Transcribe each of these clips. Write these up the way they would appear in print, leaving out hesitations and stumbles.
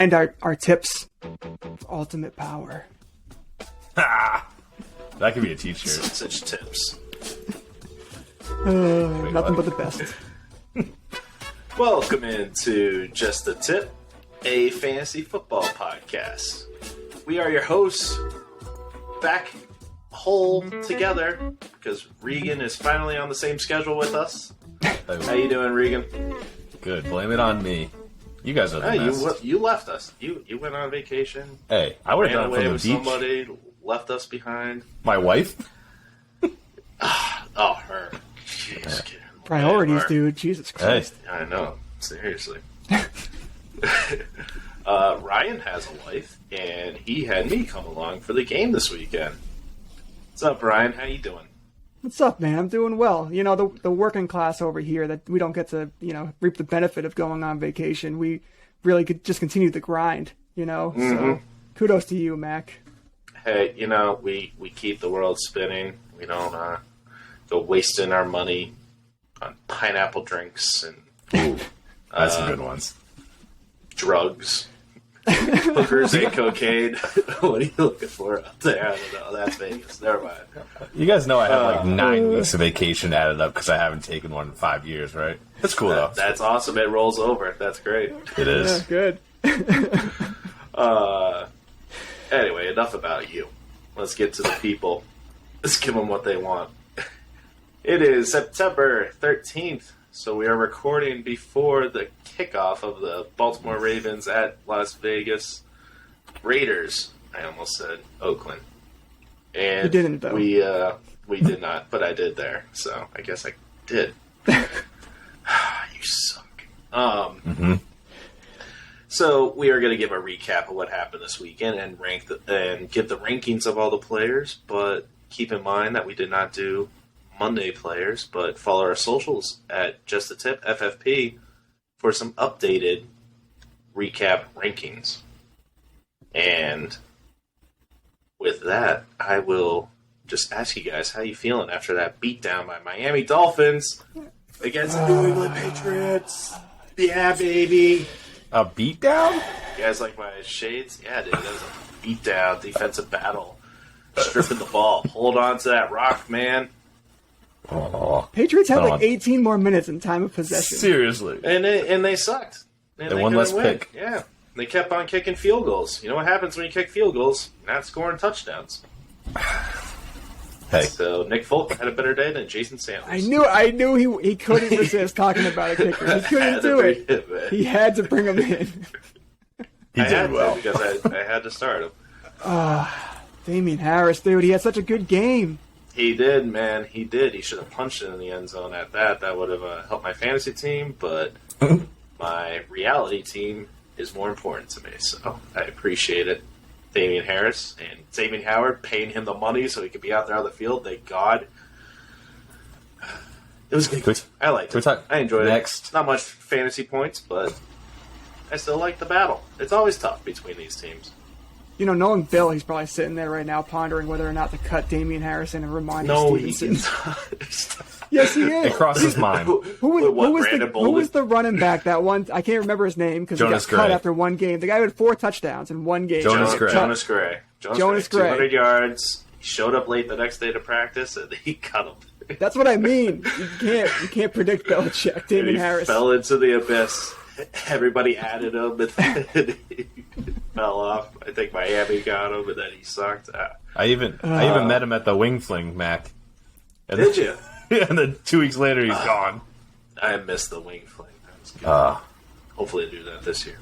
And our tips of ultimate power. That could be a t-shirt. Such tips. Nothing but the best. Welcome into Just the Tip, a fantasy football podcast. We are your hosts, back whole together, because Regan is finally on the same schedule with us. How you doing, Regan? Good. Blame it on me. You guys are the best. You left us. You went on vacation. Hey, I would have done it from the with beach. Somebody left us behind. My wife? Her. Jeez, Priorities, dude. Jesus Christ. Hey. I know. Seriously. Ryan has a wife, and he had me come along for the game this weekend. What's up, Ryan? How you doing? What's up, man? I'm doing well. You know, the working class over here that we don't get to, reap the benefit of going on vacation. We really could just continue the grind, Mm-hmm. So kudos to you, Mac. Hey, we keep the world spinning. We don't go wasting our money on pineapple drinks and That's some good ones. drugs. Hookers and cocaine. What are you looking for out there? I don't know. That's Vegas. Never mind. You guys know I have 9 weeks of vacation added up because I haven't taken one in 5 years, right? That's cool, though. That's awesome. It rolls over. That's great. It is. Yeah, good. Anyway, enough about you. Let's get to the people. Let's give them what they want. It is September 13th, so we are recording before the kickoff of the Baltimore Ravens at Las Vegas Raiders. I almost said Oakland. And You didn't, though. We did not, but I did there, so I guess I did. You suck. So we are going to give a recap of what happened this weekend and give the rankings of all the players, but keep in mind that we did not do Monday players, but follow our socials at Just the Tip FFP for some updated recap rankings. And with that, I will just ask you guys how you feeling after that beatdown by Miami Dolphins against New England Patriots. Yeah, baby. A beatdown? You guys like my shades? Yeah, dude, that was a beatdown defensive battle. Stripping the ball. Hold on to that rock, man. Oh, Patriots had 18 more minutes in time of possession. seriously. And they sucked. And They won less couldn't win. pick. Yeah. They kept on kicking field goals. You know what happens when you kick field goals? Not scoring touchdowns. Hey, So Nick Folk had a better day than Jason Sanders. I knew he couldn't resist talking about a kicker. He couldn't do it. He had to bring him in. he I had did to well. because I had to start him. Damian Harris, dude, he had such a good game. He did, man. He did. He should have punched it in the end zone at that. That would have helped my fantasy team, but my reality team is more important to me, so I appreciate it. Damian Harris and Xavier Howard paying him the money so he could be out there on the field. Thank God. It was good. I liked it. I enjoyed Next. it. Not much fantasy points, but I still like the battle. It's always tough between these teams. Knowing Bill, he's probably sitting there right now pondering whether or not to cut Damian Harrison and Ramondre No, Stevenson. he's not. Yes, he is. It crossed his mind. Who was the running back that one? I can't remember his name because he got Jonas cut Gray. after one game. The guy who had 4 touchdowns in one game. Jonas Gray. Jonas Gray. Jonas Gray. 200 yards. He showed up late the next day to practice, and he cut him. That's what I mean. You can't predict Belichick. Damian He Harris. fell into the abyss. Everybody added him, and then he fell off. I think Miami got him, and then he sucked. I even met him at the wing fling, Mac. And Did you? And then 2 weeks later, he's gone. I missed the wing fling. That was good. Hopefully, I do that this year.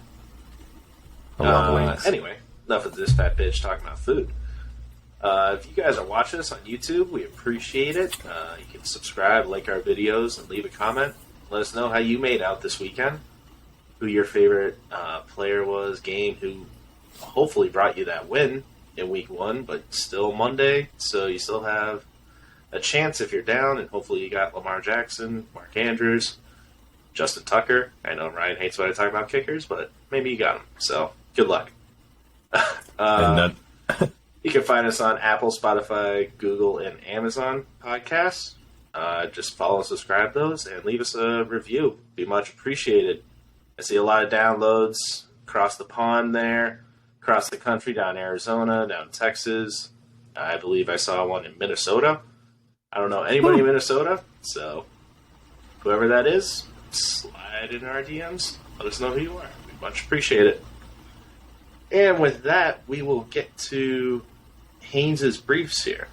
I love wings. Anyway, enough of this fat bitch talking about food. If you guys are watching us on YouTube, we appreciate it. You can subscribe, like our videos, and leave a comment. Let us know how you made out this weekend. Who your favorite player was, game, who hopefully brought you that win in week 1, but still Monday, so you still have a chance if you're down, and hopefully you got Lamar Jackson, Mark Andrews, Justin Tucker. I know Ryan hates when I talk about kickers, but maybe you got him, so good luck. You can find us on Apple, Spotify, Google, and Amazon podcasts. Just follow and subscribe those, and leave us a review. Be much appreciated. I see a lot of downloads, across the pond there, across the country, down in Arizona, down in Texas. I believe I saw one in Minnesota. I don't know anybody in Minnesota, so whoever that is, slide in our DMs. Let us know who you are. We much appreciate it. And with that, we will get to Haynes' briefs here.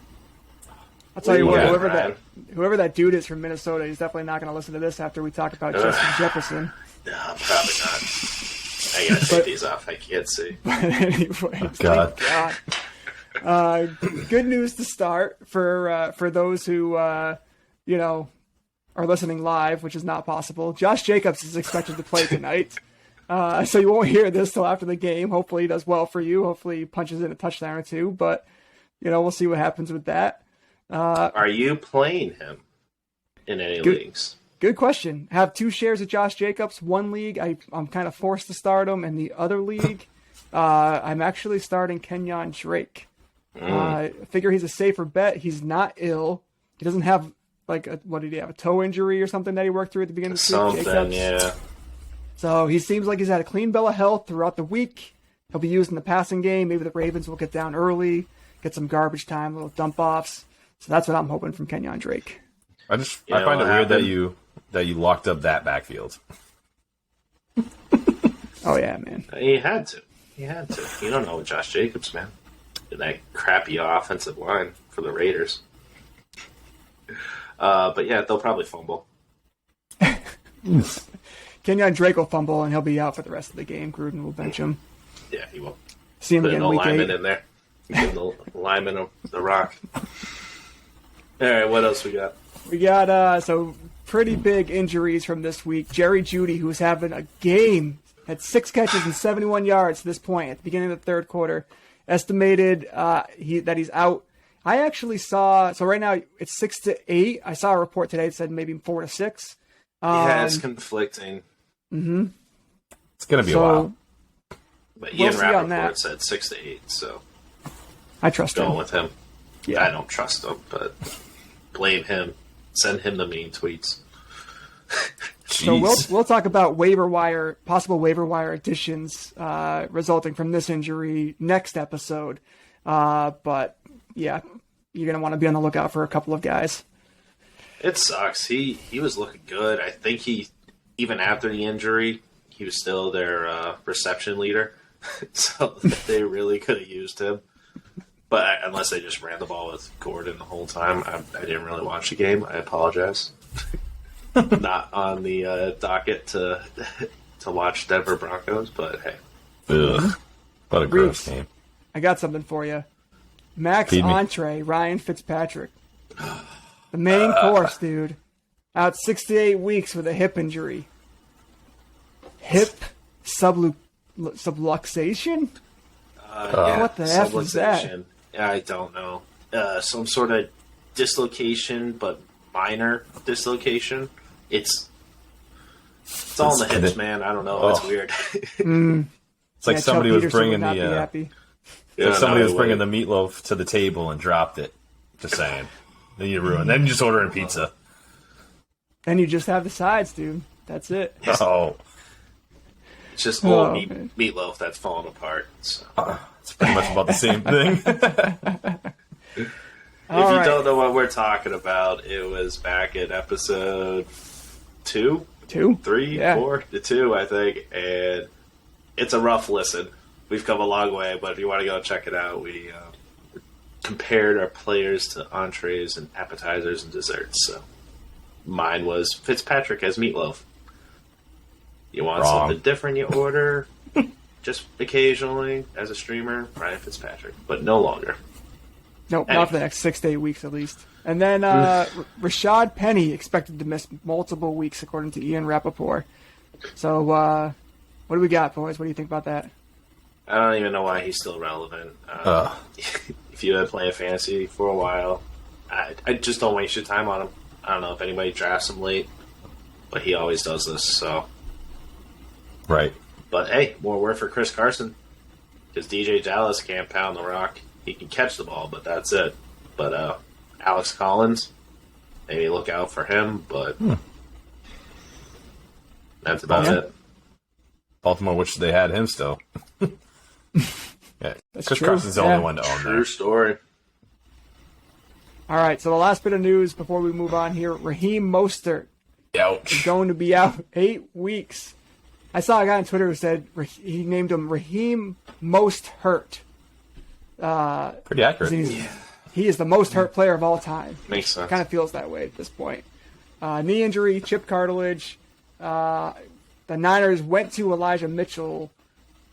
I'll tell you what, Ryan? whoever that dude is from Minnesota, he's definitely not going to listen to this after we talk about Justin Jefferson. No, probably not. I gotta take these off. I can't see. But anyways, God. thank God. Good news to start for those who are listening live, which is not possible. Josh Jacobs is expected to play tonight, so you won't hear this till after the game. Hopefully, he does well for you. Hopefully, he punches in a touchdown or two. But we'll see what happens with that. Are you playing him in any leagues? Good question. I have 2 shares of Josh Jacobs. One league, I'm kind of forced to start him, and the other league, I'm actually starting Kenyon Drake. I figure he's a safer bet. He's not ill. He doesn't have what did he have? A toe injury or something that he worked through at the beginning of the season? Something, yeah. So he seems like he's had a clean bill of health throughout the week. He'll be used in the passing game. Maybe the Ravens will get down early, get some garbage time, little dump offs. So that's what I'm hoping from Kenyon Drake. I find it weird that you locked up that backfield. Oh yeah, man. He had to. You don't know with Josh Jacobs, man. And that crappy offensive line for the Raiders. But yeah, they'll probably fumble. Kenyon Drake will fumble, and he'll be out for the rest of the game. Gruden will bench him. Yeah, he will. See him Put again an week 8. alignment in there. Give the alignment of the rock. All right, what else we got? We got so pretty big injuries from this week. Jerry Jeudy, who's having a game, had 6 catches and 71 yards to this point at the beginning of the third quarter. Estimated that he's out. I actually saw, so right now it's 6 to 8. I saw a report today that said maybe 4 to 6. Yeah, it's conflicting. Mm-hmm. It's going to be a while. But We'll Ian see on Rappaport that. said 6 to 8, so I trust going him. with him. Yeah. I don't trust him, but blame him. Send him the mean tweets. So we'll talk about possible waiver wire additions resulting from this injury next episode. But yeah, you're gonna want to be on the lookout for a couple of guys. It sucks. He was looking good. I think he, even after the injury, he was still their reception leader. So they really could have used him. But unless they just ran the ball with Gordon the whole time. I didn't really watch the game. I apologize. Not on the docket to watch Denver Broncos, but hey. Ugh. What a gross Reeves, game. I got something for you. Max Entree, Ryan Fitzpatrick. The main course, dude. Out 6 to 8 weeks with a hip injury. Hip subluxation? Yeah, what the F is that? subluxation. I don't know. Some sort of dislocation, but minor dislocation. It's all in the hips, man. I don't know. It's weird. It's like somebody was bringing the happy. somebody was bringing the meatloaf to the table and dropped it. Just saying. Then you ruin. Then you just order in pizza. And you just have the sides, dude. That's it. Oh, It's just old man. meatloaf that's falling apart. So. it's pretty much about the same thing. If you don't know what we're talking about, it was back in episode 2, 3, 4, the 2, I think, and it's a rough listen. We've come a long way, but if you want to go check it out, we compared our players to entrees and appetizers and desserts. So mine was Fitzpatrick as meatloaf. You want something different, you order just occasionally as a streamer, Ryan Fitzpatrick, but no longer. Nope, not for the next 6 to 8 weeks at least. And then Rashad Penny expected to miss multiple weeks, according to Ian Rappaport. So what do we got, boys? What do you think about that? I don't even know why he's still relevant. If you had played fantasy for a while, I just don't waste your time on him. I don't know if anybody drafts him late, but he always does this. So, Right. But hey, more work for Chris Carson because DJ Dallas can't pound the rock. He can catch the ball, but that's it. But Alex Collins, maybe look out for him, but that's about it. Baltimore wishes they had him still. Yeah, That's Chris true. Carson's the only one to own True that. story. All right, so the last bit of news before we move on here, Raheem Mostert is Ouch. going to be out 8 weeks. I saw a guy on Twitter who said he named him Raheem Most Hurt. Pretty accurate. He is the most hurt player of all time. Makes sense. Kind of feels that way at this point. Knee injury, chipped cartilage. The Niners went to Elijah Mitchell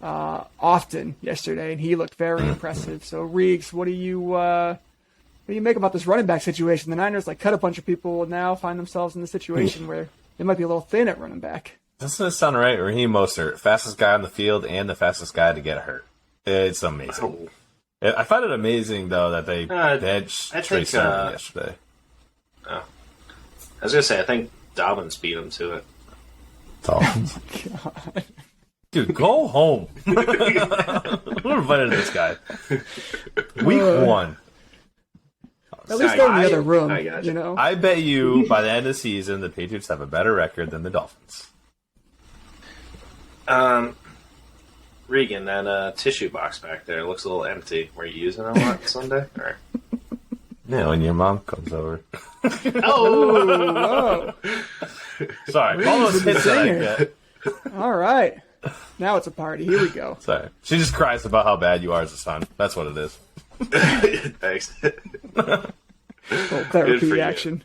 often yesterday, and he looked very impressive. So, Reeks, what do you make about this running back situation? The Niners cut a bunch of people and now find themselves in the situation where they might be a little thin at running back. Doesn't sound right? Raheem Mostert, fastest guy on the field and the fastest guy to get hurt. It's amazing. I find it amazing, though, that they benched Trey Sermon yesterday. I was going to say, I think Dobbins beat him to it. Dolphins. God. Dude, go home. Who invited this guy? Week 1. At least go in the other room, I got you. you know? I bet you by the end of the season, the Patriots have a better record than the Dolphins. Regan, that tissue box back there looks a little empty. Were you using it a lot Sunday? Or? Yeah, when your mom comes over. Oh, Sorry, all those hits that I get. all right. Now it's a party. Here we go. Sorry. She just cries about how bad you are as a son. That's what it is. Thanks. Little Good for therapy you. action.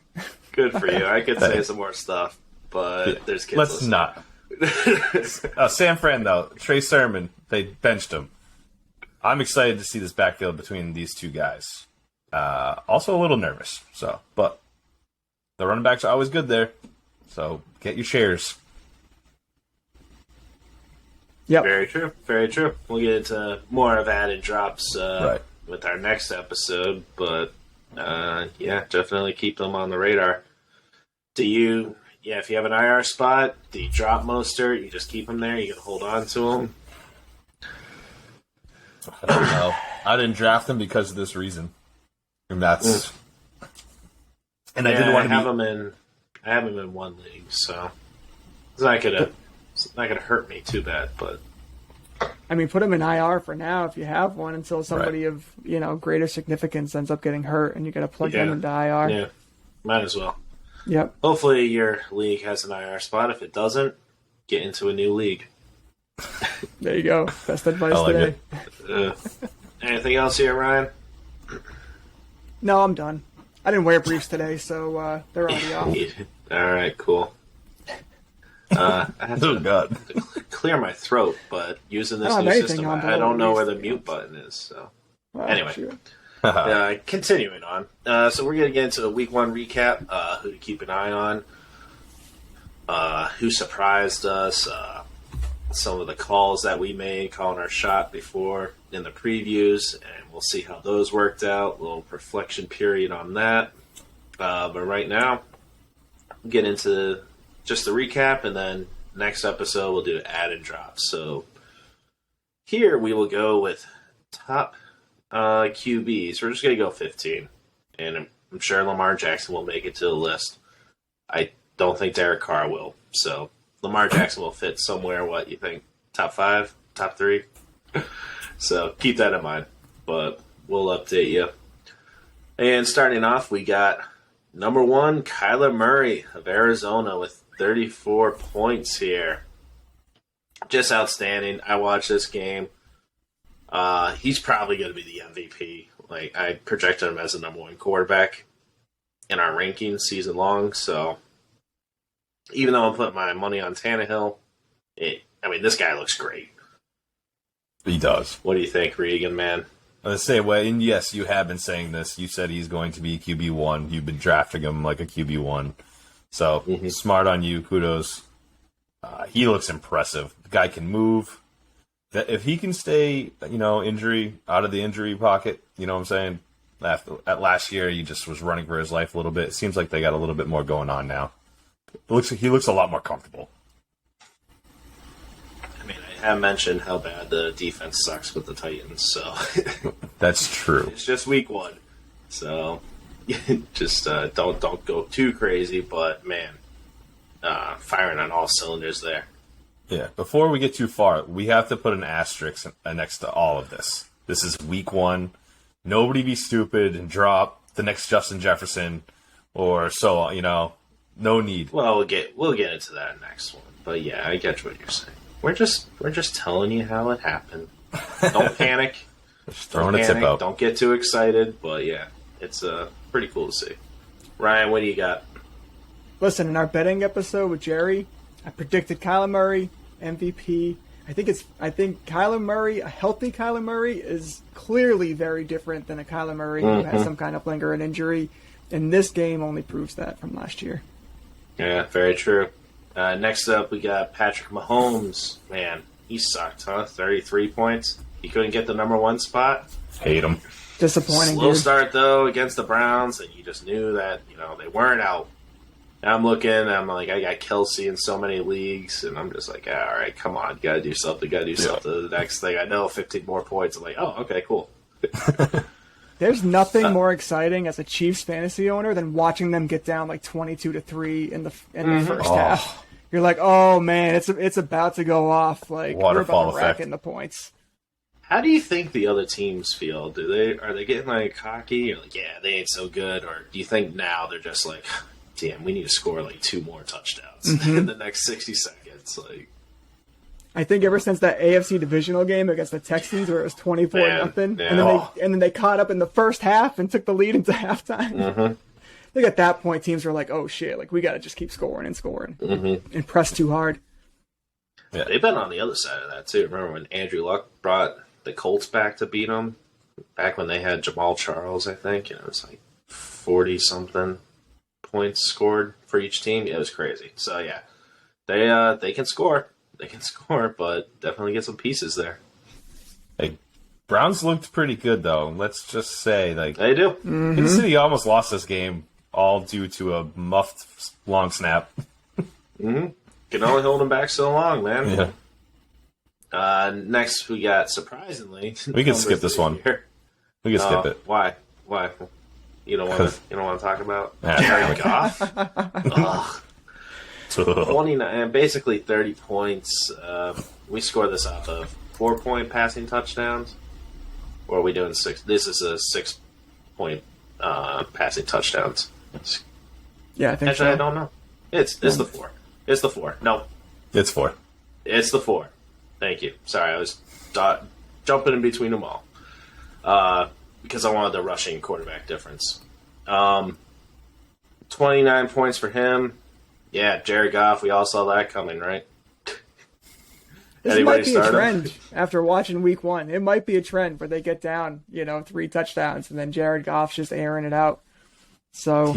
Good for you. I could say some more stuff, but there's kids Let's listening. not. San Fran, though. Trey Sermon, they benched him. I'm excited to see this backfield between these two guys. Also a little nervous. But the running backs are always good there. So get your shares. Yep. Very true. Very true. We'll get into more of added drops Right. with our next episode, but yeah, definitely keep them on the radar. If you have an IR spot, do you drop Mostert? You just keep him there? You can hold on to him? I don't know. I didn't draft him because of this reason. And that's... And I didn't want to have him in. I have him in one league, so it's not gonna hurt me too bad. But I mean, put him in IR for now if you have one until somebody of, greater significance ends up getting hurt and you got to plug them into IR. yeah, might as well. Yep. Hopefully, your league has an IR spot. If it doesn't, get into a new league. There you go. Best advice I like today. Anything else here, Ryan? No, I'm done. I didn't wear briefs today, so they're already off. All right, cool. I have Oh, to God. clear my throat, but using this I don't new have anything system, on I don't know below where the these mute button is. So Well, Anyway. shoot. continuing on. So we're going to get into a week 1 recap, who to keep an eye on, who surprised us, some of the calls that we made, calling our shot before in the previews, and we'll see how those worked out. A little reflection period on that. But right now, we'll get into just the recap, and then next episode we'll do added drops. So here we will go with top QBs. We're just going to go 15. And I'm sure Lamar Jackson will make it to the list. I don't think Derek Carr will. So Lamar Jackson will fit somewhere, what you think, top 5, top 3? So keep that in mind. But we'll update you. And starting off, we got number 1, Kyler Murray of Arizona with 34 points here. Just outstanding. I watched this game. He's probably going to be the MVP. I projected him as the number 1 quarterback in our rankings season long. So even though I'm putting my money on Tannehill, this guy looks great. He does. What do you think, Regan, man? The same way, and yes, you have been saying this. You said he's going to be QB1. You've been drafting him like a QB1. So, smart on you. Kudos. He looks impressive. The guy can move. If he can stay, out of the injury pocket, you know what I'm saying? At last year, he just was running for his life a little bit. It seems like they got a little bit more going on now. He looks a lot more comfortable. I have mentioned how bad the defense sucks with the Titans, so That's true. it's just week 1. So just don't go too crazy, but man, firing on all cylinders there. Yeah, before we get too far, we have to put an asterisk next to all of this. This is week 1. Nobody be stupid and drop the next Justin Jefferson or so on, no need. Well, we'll get into that next one. But yeah, I get what you're saying. We're just telling you how it happened. Don't panic. Just throwing a tip out. Don't get too excited, but yeah, it's pretty cool to see. Ryan, what do you got? Listen, in our betting episode with Jerry, I predicted Kyler Murray MVP. I think Kyler Murray, a healthy Kyler Murray, is clearly very different than a Kyler Murray who has some kind of lingering injury. And this game only proves that from last year. Yeah, very true. Next up, we got Patrick Mahomes. Man, he sucked, huh? 33 points. He couldn't get the number 1 spot. Hate him. Disappointing. Slow start, though, against the Browns, and you just knew that, they weren't out. And I'm looking, and I'm like, I got Kelsey in so many leagues, and I'm just like, all right, come on, got to do something. The next thing I know, 15 more points. I'm like, oh, okay, cool. There's nothing more exciting as a Chiefs fantasy owner than watching them get down like 22-3 in the first half. You're like, oh man, it's about to go off. Like waterfall we're about to rack in the points. How do you think the other teams feel? Are they getting like cocky? Or like, yeah, they ain't so good? Or do you think now they're just like, damn, we need to score like 2 more touchdowns in the next 60 seconds? Like, I think ever since that AFC divisional game against the Texans where it was 24-0, and then they caught up in the first half and took the lead into halftime. I think at that point teams were like, oh shit, like we got to just keep scoring and press too hard. Yeah, they've been on the other side of that too. Remember when Andrew Luck brought the Colts back to beat them? Back when they had Jamaal Charles, I think, and it was like 40-something points scored for each team. It was crazy. So yeah, they can score. They can score, but definitely get some pieces there. Hey, Browns looked pretty good, though. Let's just say, like they do. Kansas City almost lost this game, all due to a muffed long snap. Can only hold them back so long, man. Yeah. Next, we got surprisingly. We can skip this one. We can skip it. Why? You don't want to talk about Jared Goff? Ugh. 29 and basically 30 points. We score this off of 4-point passing touchdowns. Or are we doing 6? This is a 6-point passing touchdowns. Yeah, I think Actually, so. I don't know. It's the 4. It's the 4. No. It's 4. It's the 4. Thank you. Sorry, I was jumping in between them all. Because I wanted the rushing quarterback difference. 29 points for him. Yeah, Jared Goff, we all saw that coming, right? This might be a trend after watching week 1. It might be a trend where they get down, 3 touchdowns, and then Jared Goff's just airing it out. So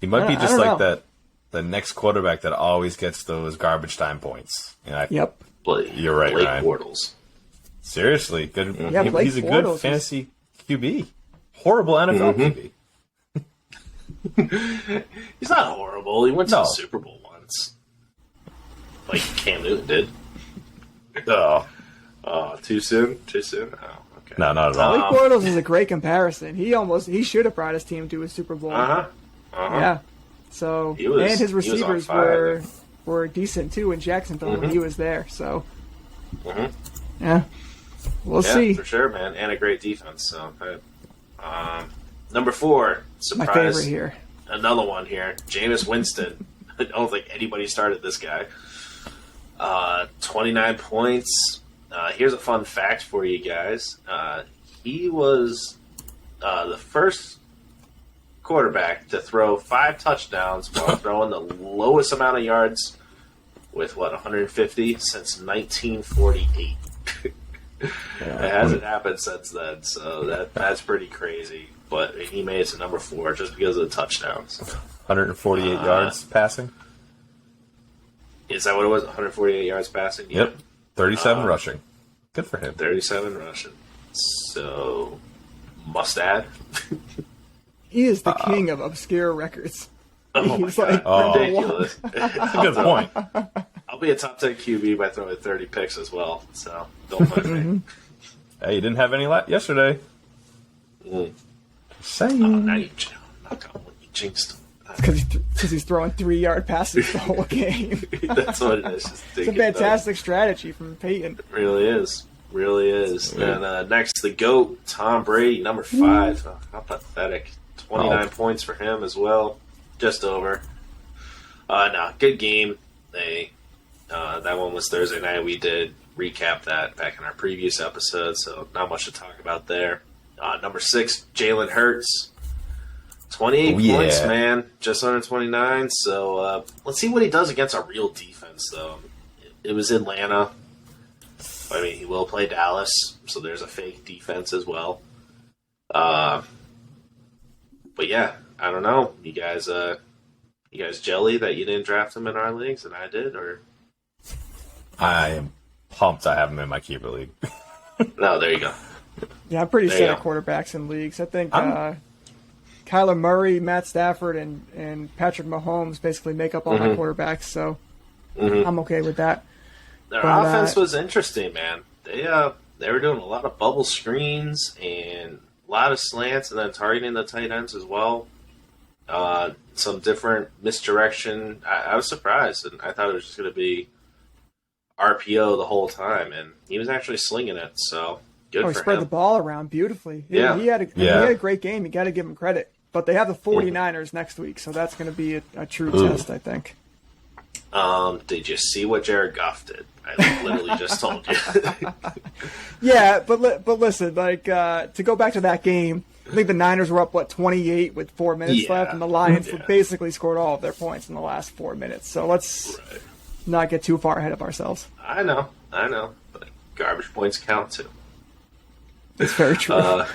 he might be just like that, the next quarterback that always gets those garbage time points. Yep. You're right, Blake Ryan. Bortles. Seriously, good. Yeah, he's a good fantasy QB. Horrible NFL QB. He's not horrible. He went to the Super Bowl once. Like Cam Newton did. Oh, too soon? Too soon? Oh, okay. No, not at all. Blake Bortles is a great comparison. He should have brought his team to a Super Bowl. Yeah. So and his receivers were decent too in Jacksonville when he was there. So yeah, we'll see for sure, man. And a great defense. So number 4, surprise. My favorite here. Another one here. Jameis Winston. I don't think anybody started this guy. 29 points. Here's a fun fact for you guys. He was the first quarterback to throw 5 touchdowns while throwing the lowest amount of yards with, 150 since 1948. It hasn't happened since then, so that's pretty crazy. But he made it to number 4 just because of the touchdowns. 148 yards passing. Is that what it was? 148 yards passing? Yep. 37 rushing. Good for him. 37 rushing. So, must add. He is the king of obscure records. He's ridiculous. That's a good point. I'll be a top 10 QB by throwing 30 picks as well. So, don't mind me. Hey, you didn't have any yesterday. Saying. Now you jinxed. Because he's throwing 3-yard passes the whole game. That's what it is. It's a fantastic strategy from Peyton. It really is. Really is. And next, the GOAT, Tom Brady, number 5. Oh, how pathetic. 29 points for him as well. Just over. No, good game. That one was Thursday night. We did recap that back in our previous episode, so not much to talk about there. Number 6, Jalen Hurts. 28 points, man. Just under 29. So let's see what he does against a real defense, though. It was Atlanta. I mean, he will play Dallas, so there's a fake defense as well. But yeah, I don't know. You guys jelly that you didn't draft him in our leagues and I did, or? I am pumped I have him in my keeper league. No, there you go. Yeah, I'm pretty set at quarterbacks in leagues. I think Kyler Murray, Matt Stafford, and Patrick Mahomes basically make up all my quarterbacks, so I'm okay with that. Their offense was interesting, man. They were doing a lot of bubble screens and a lot of slants, and then targeting the tight ends as well. Some different misdirection. I was surprised, and I thought it was just going to be RPO the whole time, and he was actually slinging it. So good for him. He spread the ball around beautifully. Yeah, he had a great game. You got to give him credit. But they have the 49ers next week, so that's going to be a true test, I think. Did you see what Jared Goff did? I literally just told you. Yeah, but listen, to go back to that game, I think the Niners were up 28 with 4 minutes left, and the Lions basically scored all of their points in the last 4 minutes. So let's not get too far ahead of ourselves. I know, but garbage points count too. It's very true.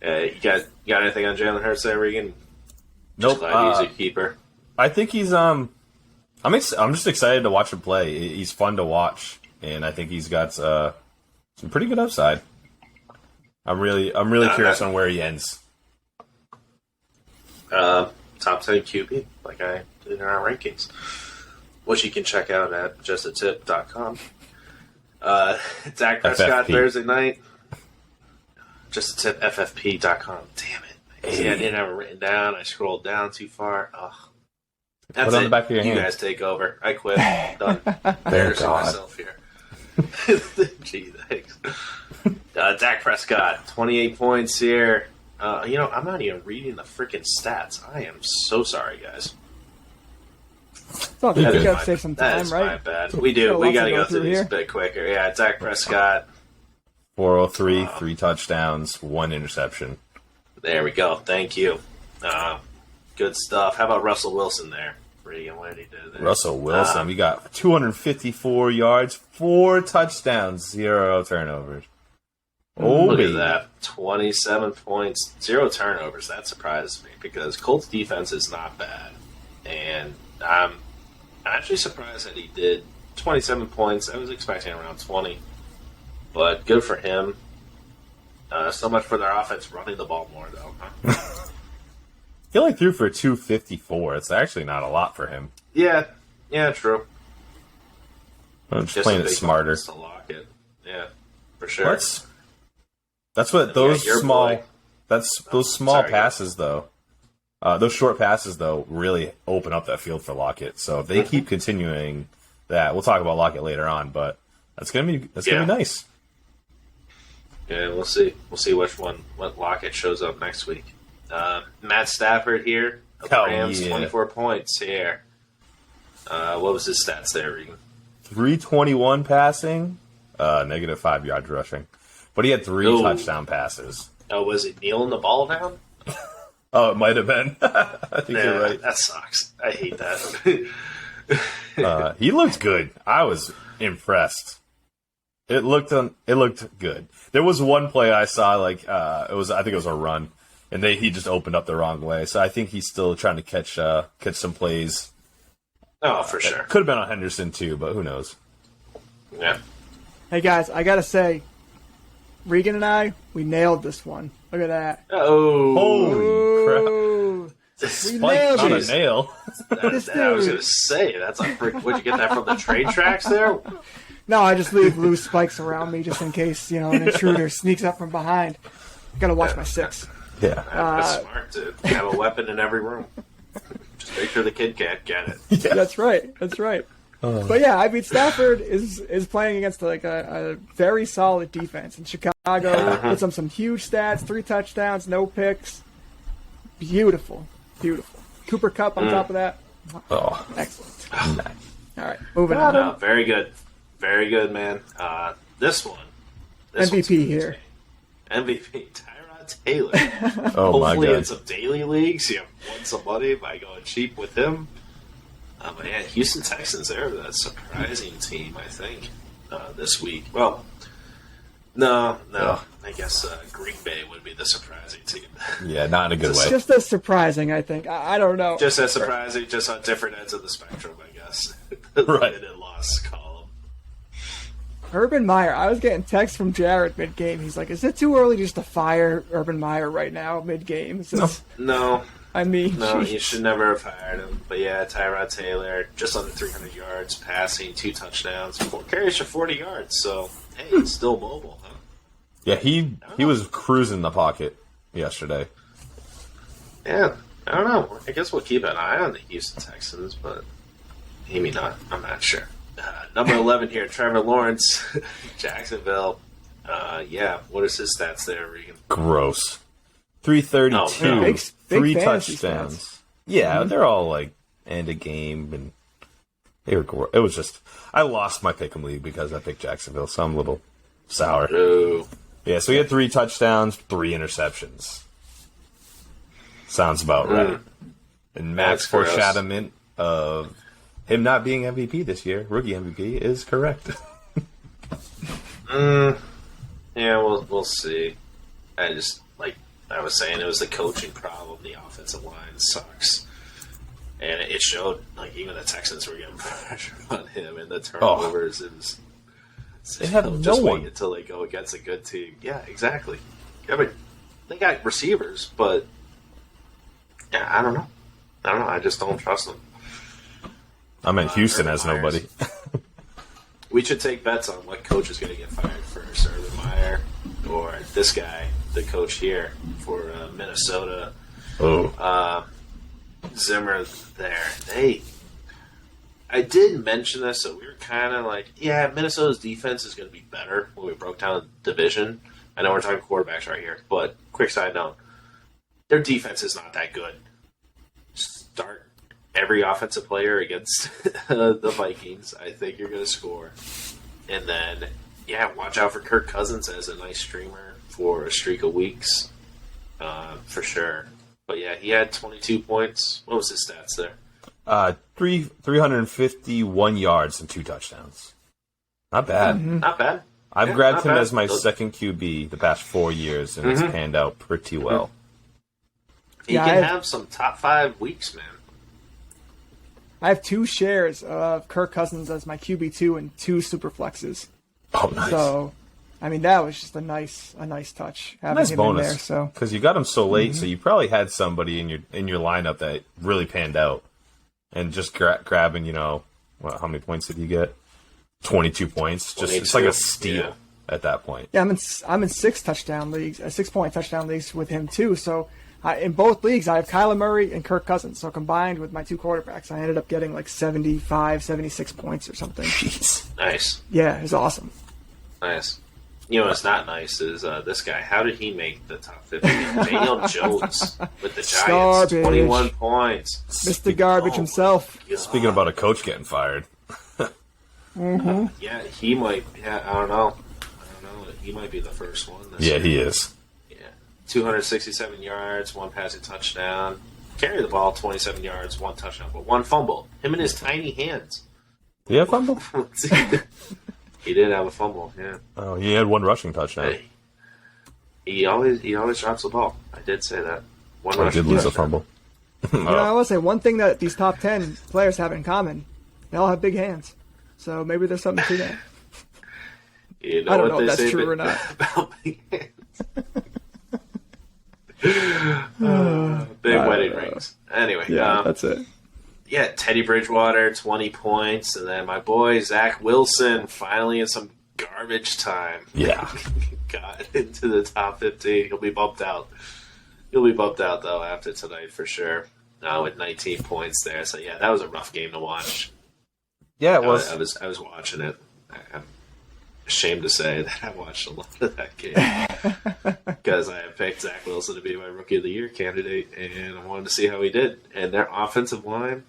You got anything on Jalen Hurts there, Regan? Nope. Glad he's a keeper. I think he's I'm just excited to watch him play. He's fun to watch, and I think he's got some pretty good upside. I'm really curious on where he ends. Top 10 QB, like I did in our rankings, which you can check out at justatip.com. Dak Prescott FFP. Thursday night. Justatip.ffp.com. Damn it! See, I didn't have it written down. I scrolled down too far. Ugh. That's Put it on the back of your hand. You guys take over. I quit. Done. Embarrassing myself here. Gee, thanks. Dak Prescott, 28 points here. I'm not even reading the freaking stats. I am so sorry, guys. It's all good. You got to save some time, That's right? my bad. We do. We got to go through these a bit quicker. Yeah, Dak Prescott. 403, 3 touchdowns, 1 interception. There we go. Thank you. Good stuff. How about Russell Wilson there? Regan, what did he do there? Russell Wilson, we got 254 yards, 4 touchdowns, 0 turnovers. Look at that. 27 points, 0 turnovers. That surprises me because Colts defense is not bad. And I'm actually surprised that he did 27 points. I was expecting around 20. But good for him. So much for their offense running the ball more, though. Huh? He only threw for 254. It's actually not a lot for him. Yeah, true. I'm just playing it smarter. To lock it. Yeah, for sure. That's what those small Sorry, passes though. Those short passes though really open up that field for Lockett. So if they keep continuing that, we'll talk about Lockett later on. But that's gonna be nice. Yeah, we'll see. We'll see what Lockett shows up next week. Matt Stafford here. The Rams, 24 points here. What was his stats there, Regan? 321 passing, negative 5 yards rushing. But he had 3 touchdown passes. Oh, was he kneeling the ball down? Oh, it might have been. I think you're right. That sucks. I hate that. He looked good. I was impressed. It looked good. There was one play I saw, I think it was a run, and he just opened up the wrong way. So I think he's still trying to catch some plays. Oh, for sure. Could have been on Henderson too, but who knows? Yeah. Hey guys, I gotta say, Regan and I, we nailed this one. Look at that. Oh, holy crap! We nailed not it. a nail. I was gonna say that's a freak. Would you get that from the train tracks there? No, I just leave loose spikes around me just in case, an intruder sneaks up from behind. Gotta watch my 6. Yeah. That's smart, dude. Have a weapon in every room. Just make sure the kid can't get it. Yeah. That's right. But yeah, I mean, Stafford is playing against like a very solid defense. And Chicago puts on some huge stats, 3 touchdowns, no picks. Beautiful. Cooper Kupp on top of that. Oh, Excellent. nice. All right, moving on. No, very good, man. This MVP here. MVP, Tyrod Taylor. Oh my Hopefully, God. in some daily leagues, you have won some money by going cheap with him. But yeah, Houston Texans, they're the surprising team, I think, this week. Well, no. I guess Green Bay would be the surprising team. Yeah, not in a good way. Just as surprising, I think. I don't know. Just as surprising, just on different ends of the spectrum, I guess. Right. Win and loss column. Urban Meyer. I was getting texts from Jared mid-game. He's like, is it too early just to fire Urban Meyer right now mid-game? No. I mean, No, geez. you should never have hired him. But yeah, Tyrod Taylor, just under 300 yards, passing, 2 touchdowns, 4 carries for 40 yards. So, hey, he's still mobile, huh? Yeah, he was cruising the pocket yesterday. Yeah, I don't know. I guess we'll keep an eye on the Houston Texans, but maybe not. I'm not sure. Number 11 here, Trevor Lawrence, Jacksonville. Yeah, what is his stats there, Regan? Gross. 332, Oh, big 3 fantasy touchdowns. stats. Yeah, they're all like end of game, and it was just I lost my pick'em league because I picked Jacksonville, so I'm a little sour. Ooh. Yeah, so he had 3 touchdowns, 3 interceptions. Sounds about right. And Matt's That's gross. foreshadowment of him not being MVP this year, rookie MVP, is correct. Yeah, we'll see. I was saying, it was the coaching problem. The offensive line sucks. And it showed, like, even the Texans were getting pressure on him, and the turnovers. It was, They have just no wait one. until they go against a good team. Yeah, exactly. I mean, they got receivers, but yeah, I don't know. I just don't trust them. I mean, Houston Urban has Myers. nobody. We should take bets on what coach is going to get fired first, Urban Meyer or this guy, the coach here for Minnesota. Oh. Zimmer there. I did mention this, so we were kind of like, yeah, Minnesota's defense is going to be better when we broke down the division. I know we're talking quarterbacks right here, but quick side note, their defense is not that good. Start every offensive player against the Vikings. I think you're going to score. And then, yeah, watch out for Kirk Cousins as a nice streamer for a streak of weeks, for sure. But yeah, he had 22 points. What was his stats there? 351 yards and 2 touchdowns. Not bad. Not bad. I've Yeah, grabbed not him bad. as my second QB the past 4 years, and it's panned out pretty well. He Yeah, can I- have some top 5 weeks, man. I have 2 shares of Kirk Cousins as my QB2 and 2 super flexes. Oh, nice. So, I mean, that was just a nice touch having Nice him in there. bonus. So, Because you got him so late, so you probably had somebody in your lineup that really panned out. And just grabbing, how many points did you get? 22 points. Just it's like a 22, steal yeah. at that point. yeah, I'm in 6 touchdown leagues, 6-point touchdown leagues with him too. So, in both leagues, I have Kyler Murray and Kirk Cousins. So combined with my 2 quarterbacks, I ended up getting like 75, 76 points or something. Jeez. Nice. Yeah, it was awesome. Nice. You know what's not nice is this guy. How did he make the top 50? Daniel Jones with the Giants. Garbage. 21 points. Mr. Garbage Oh, himself. Speaking about a coach getting fired. Yeah, he might. Yeah, I don't know. He might be the first one. This Yeah, year. he is. Yeah. 267 yards, 1 passing touchdown. Carry the ball 27 yards, 1 touchdown, but 1 fumble. Him and his tiny hands. Did he have fumble? He did have a fumble, yeah. Oh, he had 1 rushing touchdown. Hey. He always drops the ball. I did say that. 1 Oh, he rushing did lose a touchdown. fumble. You know, I will say one thing that these top 10 players have in common: they all have big hands. So maybe there's something to that. You know I don't what know if they that's say true or not. about big hands. Big wedding rings. Anyway, Yeah, that's it. yeah, Teddy Bridgewater, 20 points, and then my boy Zach Wilson finally in some garbage time. Yeah. Got into the top 15. He'll be bumped out. You'll be bumped out though after tonight for sure. With 19 points there, so yeah, that was a rough game to watch. Yeah, it was. I was watching it. I'm ashamed to say that I watched a lot of that game because I had picked Zach Wilson to be my Rookie of the Year candidate, and I wanted to see how he did. And their offensive line,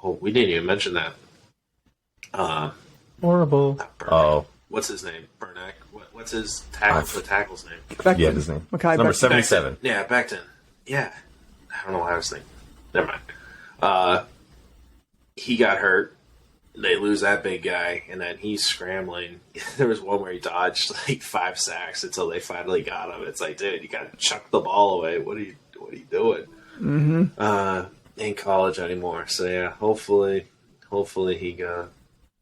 we didn't even mention that. Horrible. What's his name? Bernack. What's his tackle's name? Becton. Yeah, his name. Makai Number Becton. 77. Yeah, Becton. Yeah. I don't know why I was thinking. Never mind. He got hurt. They lose that big guy, and then he's scrambling. There was one where he dodged like 5 sacks until they finally got him. It's like, dude, you got to chuck the ball away. What are you doing? Mm-hmm. Ain't college anymore. So yeah, hopefully he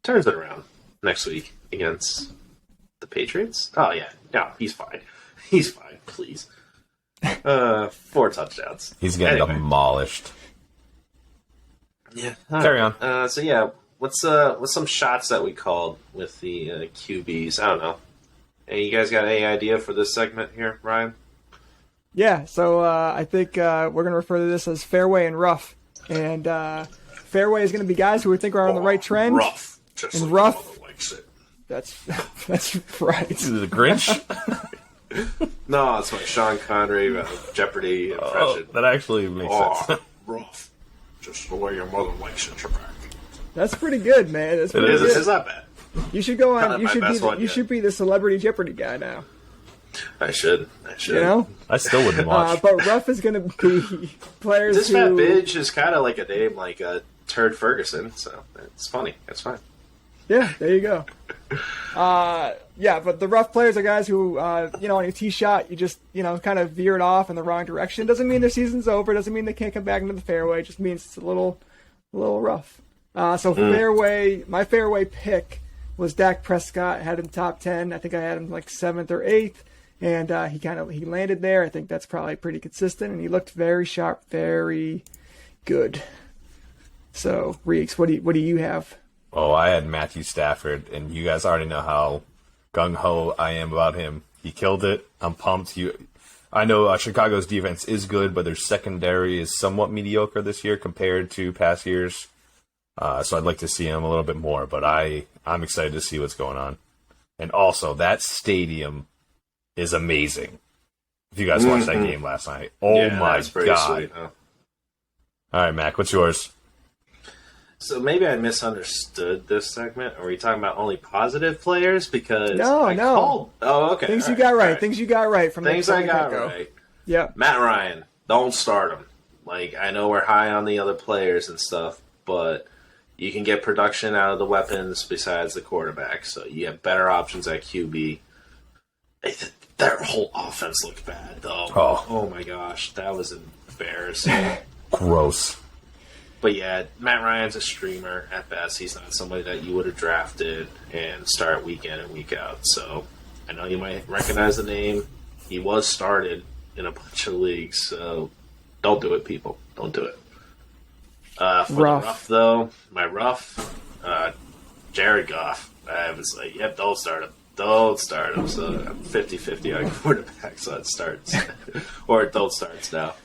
turns it around next week against the Patriots. Oh yeah, no, he's fine. He's fine. Please. 4 touchdowns. He's getting demolished. Yeah. Carry on. So yeah, what's some shots that we called with the QBs? I don't know. Hey, you guys got any idea for this segment here, Ryan? Yeah, so I think we're going to refer to this as fairway and rough. And fairway is going to be guys who we think are on the right trend. Rough. Just and like rough. Likes it. That's right. Is it the Grinch? No, it's my Sean Connery Jeopardy impression. That actually makes sense. Rough. Just the way your mother likes it, your back. That's pretty good, man. That's pretty good. It's not bad. You should go on. Not You should be the Celebrity Jeopardy guy now. I should. You know? I still wouldn't watch. But rough is going to be players Disfatt-Bidge is kind of like a name like Turd Ferguson, so it's funny. It's fine. Yeah, there you go. Yeah, but the rough players are guys who, on your tee shot, you just, kind of veer it off in the wrong direction. Doesn't mean their season's over. Doesn't mean they can't come back into the fairway. It just means it's a little rough. Fairway, my fairway pick was Dak Prescott. I had him top 10. I think I had him like 7th or 8th. And he landed there. I think that's probably pretty consistent. And he looked very sharp, very good. So, Reeks, what do you have? Oh, I had Matthew Stafford, and you guys already know how gung-ho I am about him. He killed it. I'm pumped. I know Chicago's defense is good, but their secondary is somewhat mediocre this year compared to past years. So I'd like to see him a little bit more, but I'm excited to see what's going on. And also, that stadium is amazing. If you guys watched that game last night. Oh, my God. Sweet, huh? All right, Mac, what's yours? So maybe I misunderstood this segment. Are we talking about only positive players? Because no. Oh, okay. Things you got right. Things you got right from things I got right. Yeah. Matt Ryan, don't start him. Like, I know we're high on the other players and stuff, but you can get production out of the weapons besides the quarterback. So you have better options at QB. Their whole offense looked bad, though. Oh my gosh, that was embarrassing. Gross. But yeah, Matt Ryan's a streamer at best. He's not somebody that you would have drafted and start week in and week out. So I know you might recognize the name. He was started in a bunch of leagues, so don't do it, people. Don't do it. For the rough, though, my rough, Jared Goff. I was like, yep, don't start him. Don't start him. So I'm 50-50 on quarterback, so it starts. Or it don't starts now.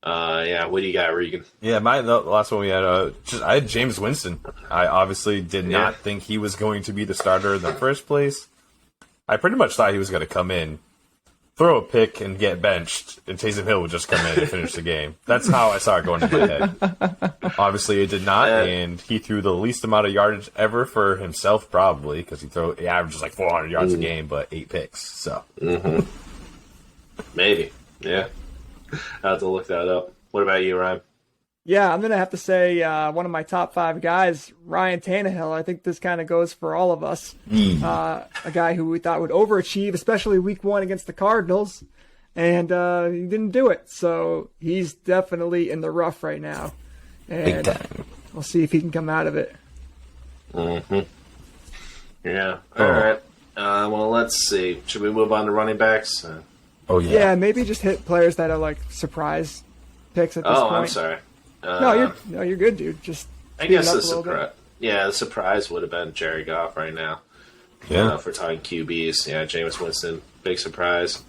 Yeah, what do you got, Regan? Yeah, the last one we had, I had James Winston. I obviously did not think he was going to be the starter in the first place. I pretty much thought he was going to come in, throw a pick, and get benched, and Taysom Hill would just come in and finish the game. That's how I saw it going in my head. Obviously, it did not, and he threw the least amount of yardage ever for himself, probably, because he averages like 400 yards a game, but 8 picks. So Maybe, yeah. I'll have to look that up. What about you, Ryan? Yeah, I'm going to have to say one of my top 5 guys, Ryan Tannehill. I think this kind of goes for all of us. A guy who we thought would overachieve, especially week 1 against the Cardinals, and he didn't do it. So he's definitely in the rough right now. And big time. We'll see if he can come out of it. Mm-hmm. Yeah. All right. Well, let's see. Should we move on to running backs? Oh, yeah. Yeah, maybe just hit players that are like surprise picks at this point. Oh, I'm sorry. No, you're good, dude. Just I guess the surprise. Yeah, the surprise would have been Jared Goff right now. Yeah. If we're talking QBs, yeah, Jameis Winston, big surprise.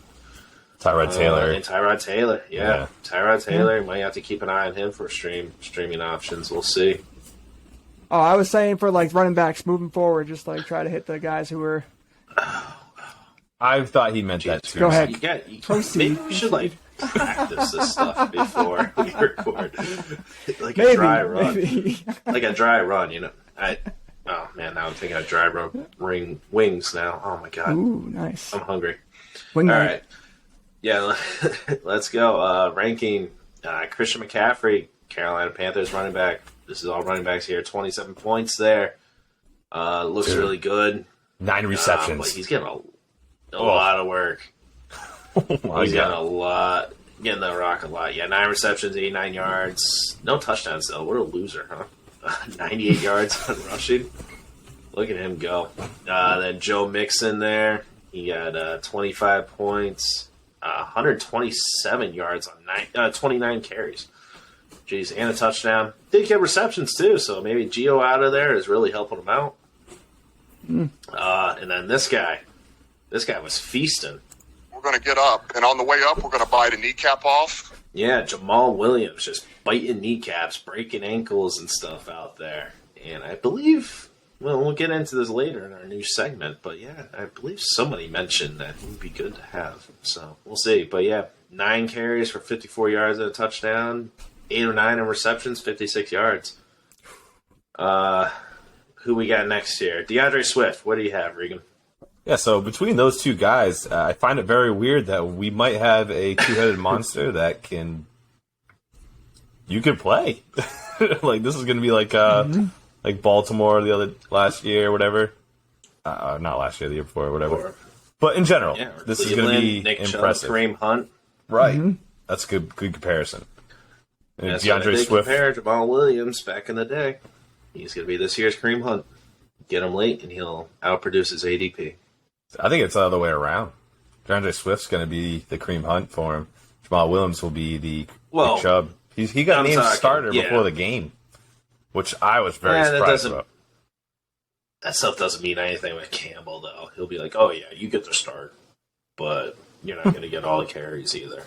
Tyrod Taylor. And Tyrod Taylor, yeah. Tyrod Taylor, might have to keep an eye on him for streaming options. We'll see. Oh, I was saying for like running backs moving forward, just like try to hit the guys who were. I thought he meant that too. Go ahead. Maybe we should like practice this stuff before we record, like Maybe, a dry run, maybe. like a dry run. You know, oh man, now I'm thinking of dry run wings now. Oh my god, Ooh, nice. I'm hungry. Wing All night. right, yeah, let's go. Ranking Christian McCaffrey, Carolina Panthers running back. This is all running backs here. 27 points there. Looks really good. 9 receptions. But he's getting a lot of work. He's getting the rock a lot. Yeah, 9 receptions, 89 yards. No touchdowns, though. What a loser, huh? 98 yards on rushing. Look at him go. Then Joe Mixon there. He got 25 points, 127 yards on 29 carries. Jeez, and a touchdown. Did get receptions, too, so maybe Gio out of there is really helping him out. And then this guy was feasting. We're going to get up, and on the way up, we're going to bite a kneecap off. Yeah, Jamaal Williams just biting kneecaps, breaking ankles and stuff out there. And I believe, well, we'll get into this later in our new segment, but yeah, I believe somebody mentioned that he would be good to have. So we'll see. But yeah, 9 carries for 54 yards and a touchdown, 8 or 9 in receptions, 56 yards. Who we got next year? DeAndre Swift. What do you have, Regan? Yeah, so between those two guys, I find it very weird that we might have a two-headed monster that you could play. Like, this is going to be like like Baltimore last year or whatever. Not last year, the year before or whatever. But in general, this is going to be Nick impressive. Chubb, Kareem Hunt. Right. That's a good comparison. And That's DeAndre Swift. Compare Jamaal Williams back in the day. He's going to be this year's Kareem Hunt. Get him late, and he'll outproduce his ADP. I think it's the other way around. DeAndre Swift's going to be the Kareem Hunt for him. Jamaal Williams will be the Nick Chubb. He got named starter before the game, which I was very surprised about. That stuff doesn't mean anything with Campbell, though. He'll be like, oh, yeah, you get the start, but you're not going to get all the carries either.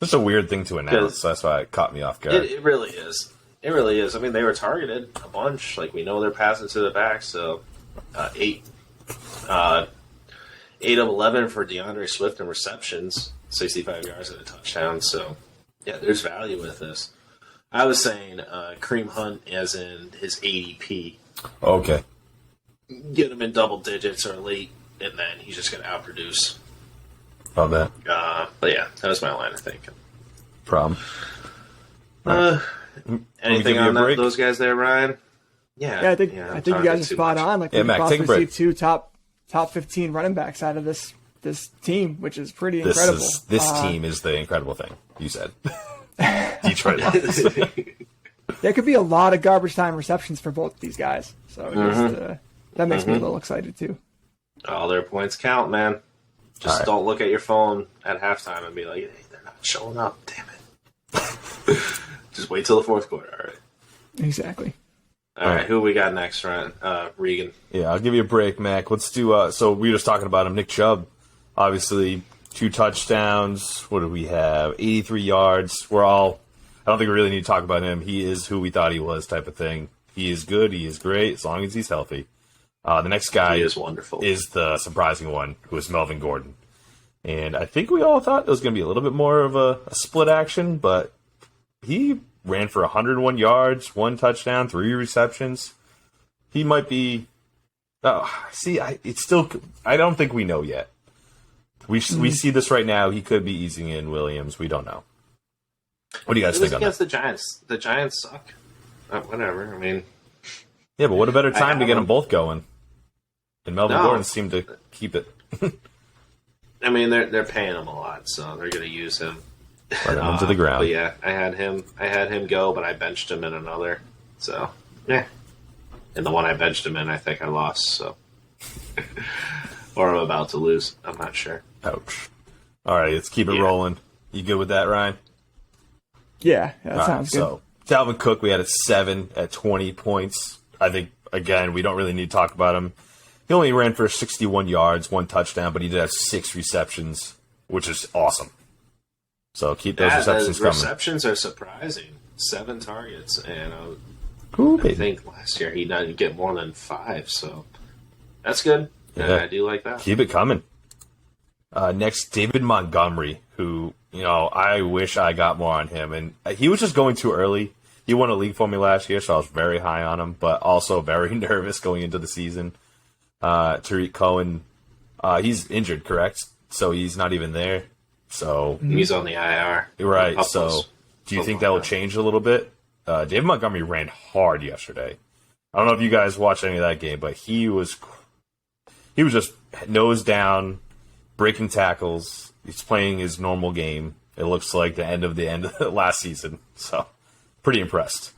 It's a weird thing to announce, so that's why it caught me off guard. It really is. It really is. I mean, they were targeted a bunch. Like, we know they're passing to the back, so 8 of 11 for DeAndre Swift in receptions, 65 yards and a touchdown. So, yeah, there's value with this. I was saying Kareem Hunt as in his ADP. Okay. Get him in double digits or late, and then he's just going to outproduce. Love that. But, yeah, that was my line of thinking. Problem. Anything on those guys there, Ryan? Yeah, I think you guys are spot on. Like, we could Mac, take a possibly break. see 2 top 15 running backs out of this team, which is pretty incredible. This team is the incredible thing, you said. Detroit Lions. There could be a lot of garbage time receptions for both these guys. So that makes me a little excited, too. All their points count, man. Just don't look at your phone at halftime and be like, hey, they're not showing up. Damn it. Just wait till the fourth quarter. All right. Exactly. All right. Who we got next, Ryan? Regan. Yeah, I'll give you a break, Mac. Let's do, so we were just talking about him. Nick Chubb, obviously, 2 touchdowns. What do we have? 83 yards. I don't think we really need to talk about him. He is who we thought he was type of thing. He is good. He is great as long as he's healthy. The next guy He is wonderful. is the surprising one, who is Melvin Gordon. And I think we all thought it was going to be a little bit more of a split action, but he ran for 101 yards, 1 touchdown, 3 receptions. He might be. I don't think we know yet. We see this right now. He could be easing in Williams. We don't know. What do you guys think on that? Against the Giants. The Giants suck. Whatever. I mean. Yeah, but what a better time to get them both going. And Melvin Gordon seemed to keep it. I mean, they're paying him a lot, so they're going to use him. Run him into the ground. But yeah, I had him go, but I benched him in another. So, yeah. And the one I benched him in, I think I lost, so. Or I'm about to lose. I'm not sure. Ouch. All right, let's keep it rolling. You good with that, Ryan? Yeah, that sounds good. So, Dalvin Cook, we had a 7 at 20 points. I think, again, we don't really need to talk about him. He only ran for 61 yards, 1 touchdown, but he did have 6 receptions, which is awesome. So keep those Yeah, receptions the coming. receptions are surprising. 7 targets, and Ooh, I baby. think last year he didn't get more than 5, so that's good. Yeah. I do like that. Keep it coming. Next, David Montgomery, who, I wish I got more on him. And he was just going too early. He won a league for me last year, so I was very high on him, but also very nervous going into the season. Tariq Cohen, he's injured, correct? So he's not even there. So He's on the IR. right. Up So close. do you think that will change a little bit? David Montgomery ran hard yesterday. I don't know if you guys watched any of that game, but he was just nose down, breaking tackles. He's playing his normal game. It looks like the end of the last season. So pretty impressed.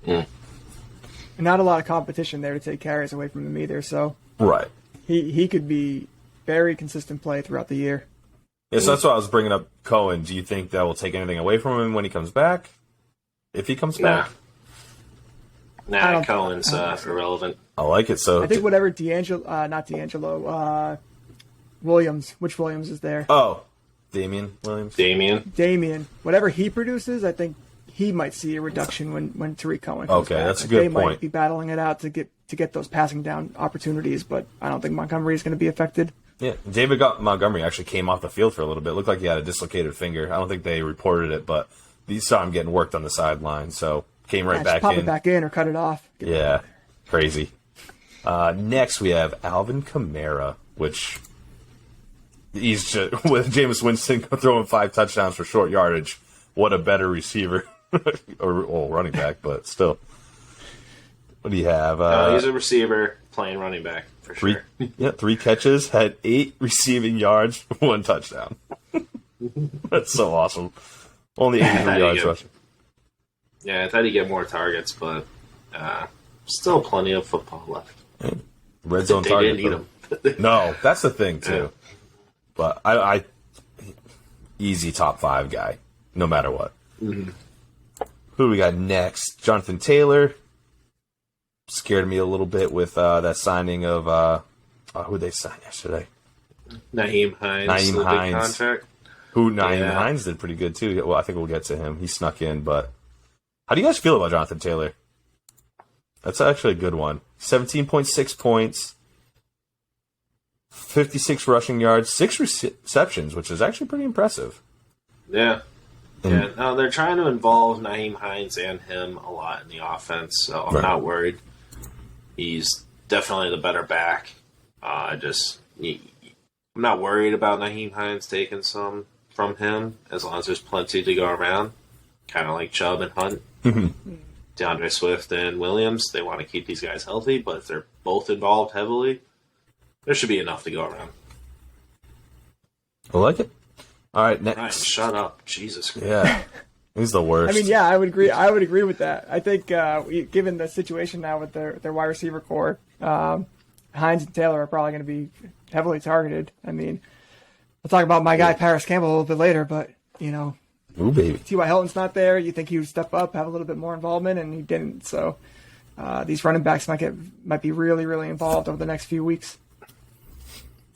Not a lot of competition there to take carries away from him either. So Right. he could be very consistent play throughout the year. Yeah, so that's why I was bringing up Cohen. Do you think that will take anything away from him when he comes back? If he comes back? I don't- Cohen's irrelevant. I like it. So I think whatever Williams, which Williams is there? Damian Williams. Damian. Whatever he produces, I think he might see a reduction when Tariq Cohen comes Okay, back. that's a good They point. might be battling it out to get those passing down opportunities, but I don't think Montgomery is going to be affected. Yeah, Montgomery actually came off the field for a little bit. It looked like he had a dislocated finger. I don't think they reported it, but you saw him getting worked on the sideline, so came right Just back pop in. it back in or cut it off. Yeah, crazy. Next, we have Alvin Kamara, which he's just, with Jameis Winston throwing 5 touchdowns for short yardage. What a better receiver or running back, but still. What do you have? He's a receiver playing running back for sure. 3 catches, had 8 receiving yards, 1 touchdown. That's so awesome. Only 83 yards rushing. Yeah, I thought he'd get more targets, but still plenty of football left. Red zone They target. didn't need him. No, that's the thing too. Yeah. But I easy top 5 guy, no matter what. Mm-hmm. Who do we got next? Jonathan Taylor scared me a little bit with that signing of who they signed yesterday. Naeem Hines. Naeem the big Hines. contract. Who Naeem Yeah. Hines did pretty good too. Well, I think we'll get to him. He snuck in, but how do you guys feel about Jonathan Taylor? That's actually a good one. 17.6 points, 56 rushing yards, 6 receptions, which is actually pretty impressive. Yeah. Yeah, no, they're trying to involve Naeem Hines and him a lot in the offense, so I'm not worried. He's definitely the better back. I'm not worried about Naeem Hines taking some from him as long as there's plenty to go around. Kind of like Chubb and Hunt. DeAndre Swift and Williams, they want to keep these guys healthy, but if they're both involved heavily, there should be enough to go around. I like it. All right, next. Ryan, shut up. Jesus Christ. Yeah, he's the worst. I mean, yeah, I would agree. I would agree with that. I think given the situation now with their wide receiver core, Hines and Taylor are probably going to be heavily targeted. I mean, we'll talk about my guy Paris Campbell a little bit later, but ooh, baby. T.Y. Hilton's not there. You think he would step up, have a little bit more involvement, and he didn't. So these running backs might be really, really involved over the next few weeks.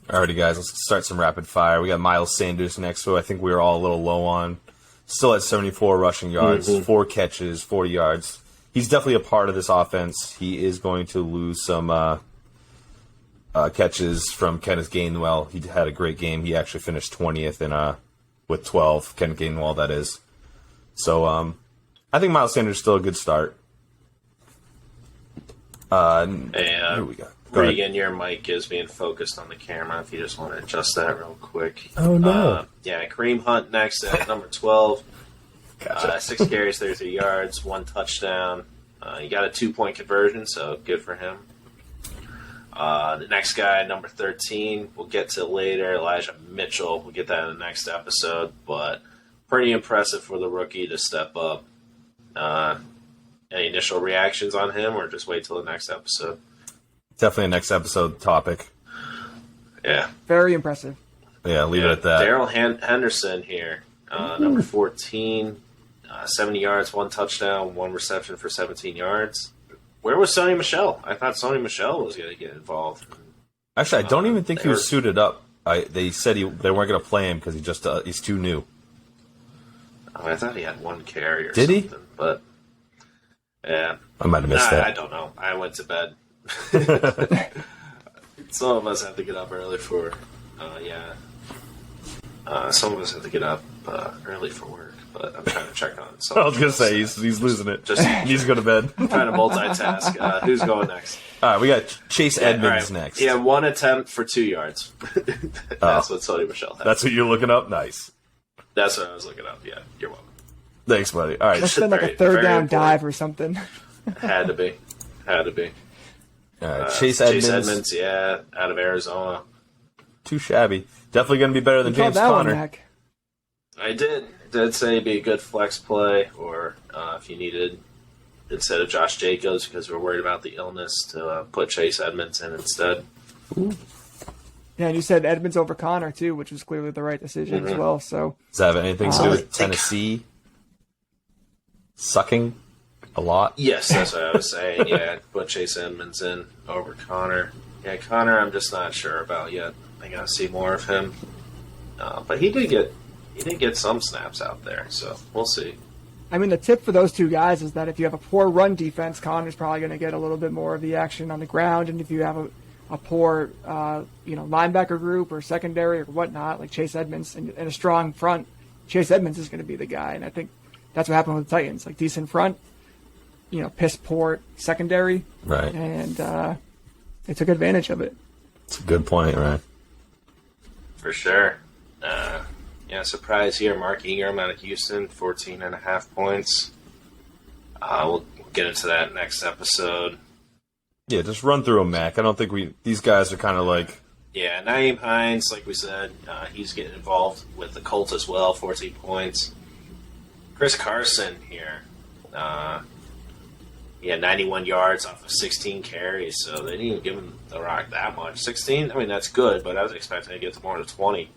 Alrighty, guys, let's start some rapid fire. We got Miles Sanders next, who I think we were all a little low on. Still at 74 rushing yards, 4 catches, 40 yards. He's definitely a part of this offense. He is going to lose some catches from Kenneth Gainwell. He had a great game. He actually finished 20th with 12. Kenneth Gainwell, that is. So I think Miles Sanders is still a good start. Who we got? Regan, your mic is being focused on the camera. If you just want to adjust that real quick. Oh, no. Kareem Hunt next at number 12. Gotcha. 6 carries, 33 yards, 1 touchdown. He got a 2-point conversion, so good for him. The next guy, number 13, we'll get to later. Elijah Mitchell. We'll get that in the next episode, but pretty impressive for the rookie to step up. Any initial reactions on him, or just wait till the next episode? Definitely a next episode topic. Yeah. Very impressive. Yeah, leave it at that. Darrell Henderson here, number 14, 70 yards, 1 touchdown, 1 reception for 17 yards. Where was Sonny Michel? I thought Sonny Michel was going to get involved. Actually, I don't even think he was suited up They said they weren't going to play him because he's too new. Oh, I thought he had one carry or Did something. he? But, yeah. I might have missed that. I don't know. I went to bed. Some of us have to get up early for, some of us have to get up early for work, but I'm trying to check on something. I was going to say, he's losing it. Just He needs to go to bed. trying to multitask. Who's going next? All right, we got Chase Edmonds all right. next. Yeah, 1 attempt for 2 yards. That's what Sony Michel had. That's what you're looking up? Nice. That's what I was looking up. Yeah, you're welcome. Thanks, buddy. All right. Must have been like a third down dive or something. Had to be. All right. Chase Edmonds. Yeah, out of Arizona. Too shabby. Definitely going to be better than You called James that one Conner. back. I did say it'd be a good flex play, or if you needed, instead of Josh Jacobs, because we're worried about the illness, to put Chase Edmonds in instead. Yeah, and you said Edmonds over Connor too, which was clearly the right decision as well. So Does that have anything to do with Tennessee sucking a lot? Yes, that's what I was saying. Yeah, put Chase Edmonds in over Connor. Yeah, Connor, I'm just not sure about yet. I gotta see more of him. But he did get some snaps out there, so we'll see. I mean, the tip for those two guys is that if you have a poor run defense, Connor's probably going to get a little bit more of the action on the ground, and if you have a poor, linebacker group or secondary or whatnot, like Chase Edmonds, and a strong front, Chase Edmonds is going to be the guy. And I think that's what happened with the Titans. Like, decent front, piss poor secondary. Right. And they took advantage of it. It's a good point, right? For sure. Surprise here. Mark Ingram out of Houston, 14.5 points. We'll get into that next episode. Yeah, just run through them, Mac. I don't think these guys are kind of like... Yeah, Naeem Hines, like we said, he's getting involved with the Colts as well, 14 points. Chris Carson here. He had 91 yards off of 16 carries, so they didn't even give him the rock that much. 16, I mean, that's good, but I was expecting to get to more than 20.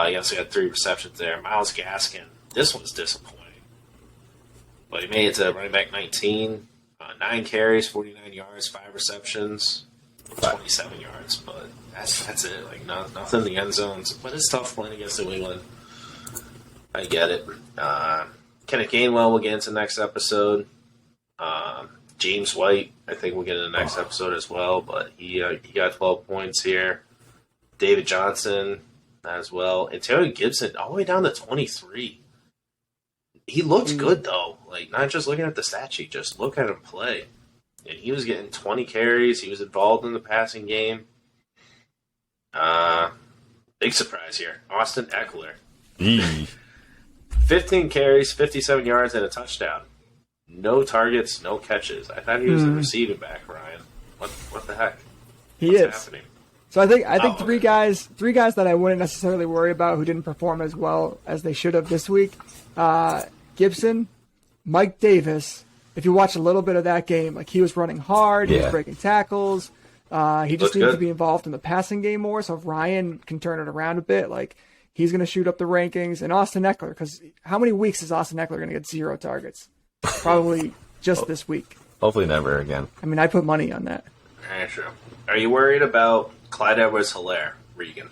He also got 3 receptions there. Myles Gaskin, this one's disappointing. But he made it to running back 19, 9 carries, 49 yards, 5 receptions, 27 yards. But that's it. Like, nothing in the end zones. But it's tough playing against New England. I get it. Kenneth Gainwell will get into next episode. James White, I think we'll get in the next episode as well. But he got 12 points here. David Johnson as well. And Taylor Gibson all the way down to 23. He looks good, though. Like, not just looking at the stat sheet, just look at him play. And he was getting 20 carries. He was involved in the passing game. Big surprise here. Austin Eckler. 15 carries, 57 yards, and a touchdown. No targets, no catches. I thought he was a receiving back, Ryan. What the heck? What's happening? So I think three guys that I wouldn't necessarily worry about who didn't perform as well as they should have this week. Gibson, Mike Davis. If you watch a little bit of that game, like, he was running hard, he was breaking tackles. He just needs to be involved in the passing game more. So if Ryan can turn it around a bit, like, he's going to shoot up the rankings. And Austin Eckler, because how many weeks is Austin Eckler going to get 0 targets? Probably just this week. Hopefully never again. I mean, I put money on that. Yeah, sure. Are you worried about Clyde Edwards-Helaire, Regan?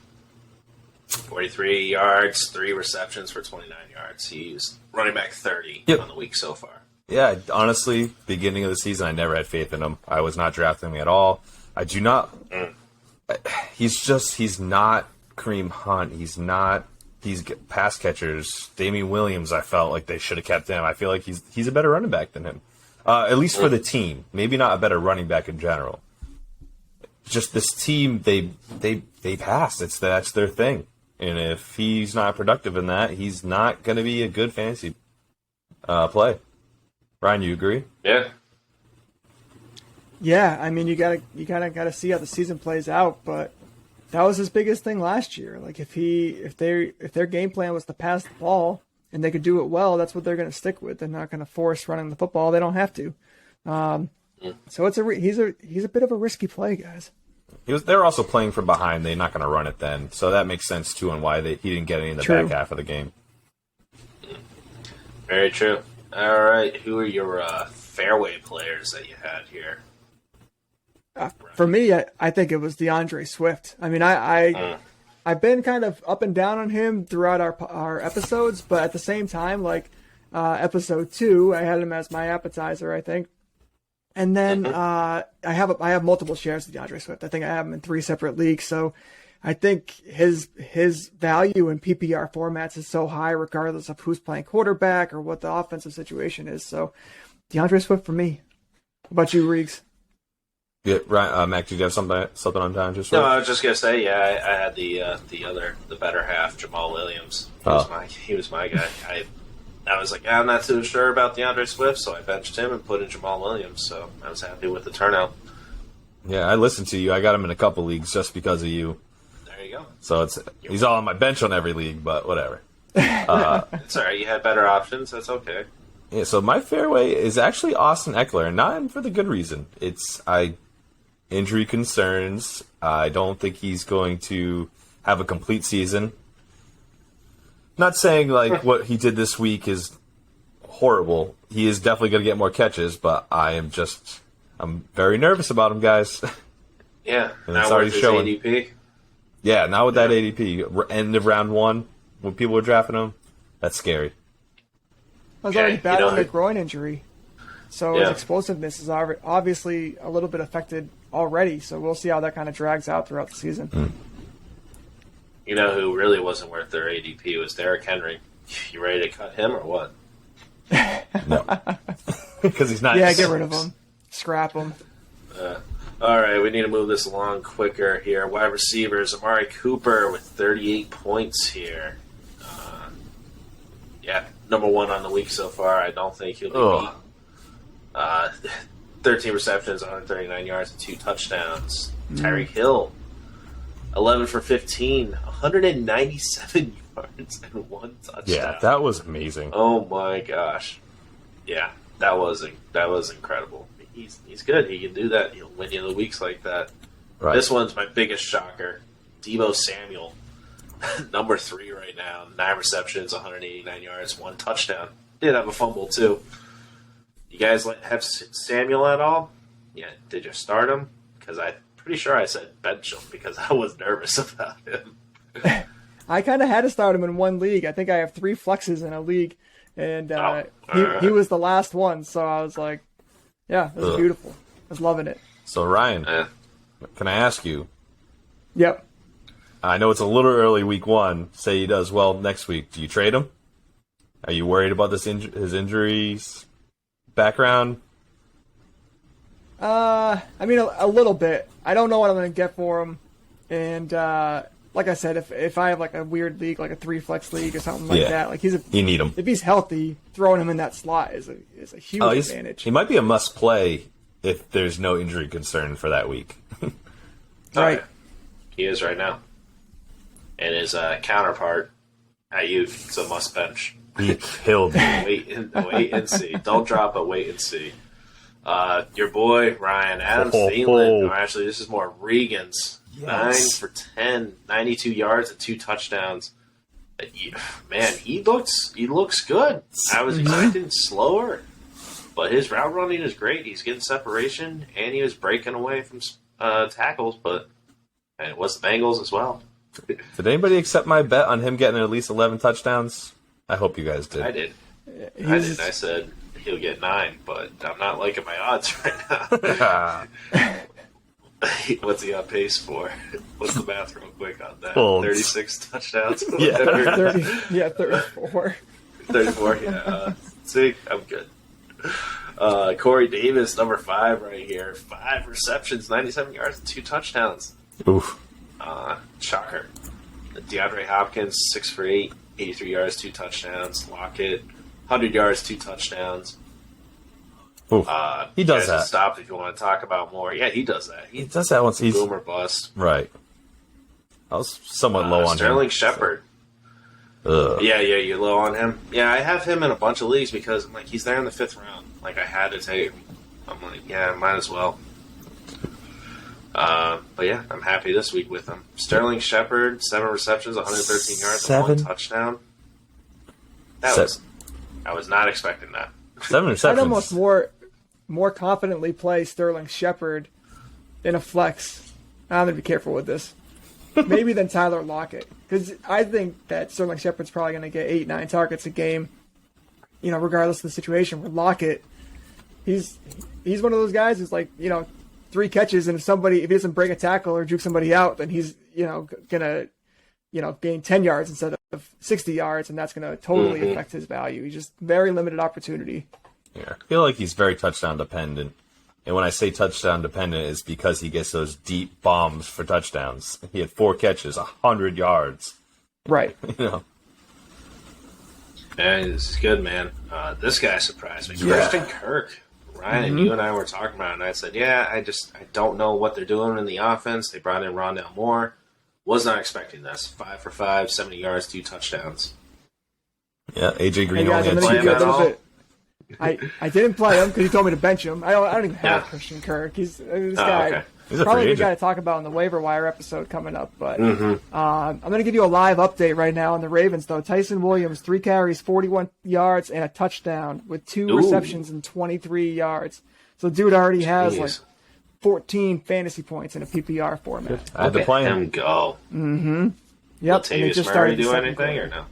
43 yards, 3 receptions for 29 yards. He's running back 30 on the week so far. Yeah, honestly, beginning of the season, I never had faith in him. I was not drafting him at all. I do not. He's not Kareem Hunt. He's not these pass catchers. Damian Williams, I felt like they should have kept him. I feel like he's a better running back than him, at least for the team. Maybe not a better running back in general. Just this team, they pass. That's their thing. And if he's not productive in that, he's not going to be a good fantasy play. Ryan, you agree? Yeah. Yeah, I mean, you gotta see how the season plays out, but that was his biggest thing last year. Like, if their game plan was to pass the ball and they could do it well, that's what they're going to stick with. They're not going to force running the football. They don't have to. So he's a bit of a risky play, guys. They're also playing from behind. They're not going to run it then, so that makes sense too, and why he didn't get any in the back half of the game. Very true. All right, who are your fairway players that you had here? For me, I think it was DeAndre Swift. I mean, I've been kind of up and down on him throughout our episodes, but at the same time, like episode 2, I had him as my appetizer, I think. And then I have multiple shares of DeAndre Swift. I think I have him in 3 separate leagues. So I think his value in PPR formats is so high, regardless of who's playing quarterback or what the offensive situation is. So DeAndre Swift for me. What about you, Regs? Yeah, right. Mac, did you have something on DeAndre Swift? No, I was just gonna say, yeah, I had the better half, Jamaal Williams. He was my guy. I was like, I'm not too sure about DeAndre Swift, so I benched him and put in Jamaal Williams. So I was happy with the turnout. Yeah, I listened to you. I got him in a couple leagues just because of you. There you go. So he's all on my bench on every league, but whatever. It's all right. You had better options. That's okay. Yeah, so my fairway is actually Austin Eckler, and not for the good reason. It's injury concerns. I don't think he's going to have a complete season. Not saying like what he did this week is horrible. He is definitely going to get more catches, but I'm very nervous about him, guys. Yeah, and now it's already his showing. ADP. Yeah, now with that ADP, end of round 1, when people were drafting him, that's scary. I was already battling a groin injury, so his explosiveness is obviously a little bit affected already. So we'll see how that kind of drags out throughout the season. You know who really wasn't worth their ADP was Derrick Henry. You ready to cut him or what? No, because he's not. Yeah, get rid of him, scrap him. All right, we need to move this along quicker here. Wide receivers, Amari Cooper with 38 points here. Number 1 on the week so far. I don't think he'll be beat. 13 receptions, 139 yards, and 2 touchdowns. Tyreek Hill, 11 for 15, 197 yards and 1 touchdown. Yeah, that was amazing. Oh my gosh. Yeah, that was incredible. He's good. He can do that. He'll win you the weeks like that. Right. This one's my biggest shocker. Deebo Samuel, number 3 right now. 9 receptions, 189 yards, 1 touchdown. Did have a fumble too. You guys have Samuel at all? Yeah. Did you start him? Because I'm pretty sure I said bench him because I was nervous about him. I kind of had to start him in one league. I think I have 3 flexes in a league, and he was the last one. So I was like, yeah, it was beautiful. I was loving it. So Ryan, can I ask you? Yep. I know it's a little early week 1. Say he does well next week. Do you trade him? Are you worried about his injuries background? I mean, a little bit. I don't know what I'm going to get for him. And like I said, if I have like a weird league, like a 3-flex league or something like that, like you need him. If he's healthy, throwing him in that slot is a huge advantage. He might be a must play if there's no injury concern for that week. Right. He is right now. And his counterpart at youth is a must bench. He killed me. Wait and see. Don't drop it. Wait and see. Your boy Ryan Adam Thielen. Actually, this is more Regan's. Yes. 9 for 10, 92 yards and 2 touchdowns. Man, he looks good. I was expecting slower, but his route running is great. He's getting separation, and he was breaking away from tackles. And it was the Bengals as well. Did anybody accept my bet on him getting at least 11 touchdowns? I hope you guys did. I did. I said he'll get 9, but I'm not liking my odds right now. What's he on pace for? What's the math real quick on that? 36 touchdowns? Yeah, 34. 34, yeah. See, I'm good. Corey Davis, number 5 right here. 5 receptions, 97 yards, and 2 touchdowns. Oof. Shocker. DeAndre Hopkins, 6 for 8, 83 yards, 2 touchdowns. Lockett, 100 yards, 2 touchdowns. He does that. Stop if you want to talk about more. Yeah, he does that. He does that once he's boom or bust. Right. I was somewhat low on Sterling Shepard. Yeah, you're low on him. Yeah, I have him in a bunch of leagues because I'm like, he's there in the 5th round. Like, I had to take him. I'm like, yeah, might as well. But yeah, I'm happy this week with him. Sterling Shepard, 7 receptions, 113 yards, and 1 touchdown. I was not expecting that. 7 receptions. I'd almost more confidently play Sterling Shepard in a flex, I'm going to be careful with this. Maybe then Tyler Lockett. Because I think that Sterling Shepard's probably going to get 8-9 targets a game, regardless of the situation. With Lockett, he's one of those guys who's like, 3 catches, and if he doesn't break a tackle or juke somebody out, then he's, going to, gain 10 yards instead of 60 yards, and that's going to totally affect his value. He's just very limited opportunity. Yeah, I feel like he's very touchdown dependent. And when I say touchdown dependent, it's because he gets those deep bombs for touchdowns. He had 4 catches, 100 yards. Right. And this is good, man. This guy surprised me. Christian Kirk. Ryan, you and I were talking about it, and I said, I don't know what they're doing in the offense. They brought in Rondale Moore. Was not expecting this. 5 for 5, 70 yards, 2 touchdowns. Yeah, AJ Green Hey guys, only I'm had gonna 2 give you a catches. little bit. I didn't play him because he told me to bench him. I don't even have Christian Kirk. He's this guy. Okay. He's a Probably free the guy agent. to talk about in the waiver wire episode coming up. But I'm going to give you a live update right now on the Ravens, though. Tyson Williams, 3 carries, 41 yards, and a touchdown with 2 receptions and 23 yards. So dude already has like 14 fantasy points in a PPR format. I had to play him. Go. Yep. And they Latavius just Murray started the do second anything quarter. or no?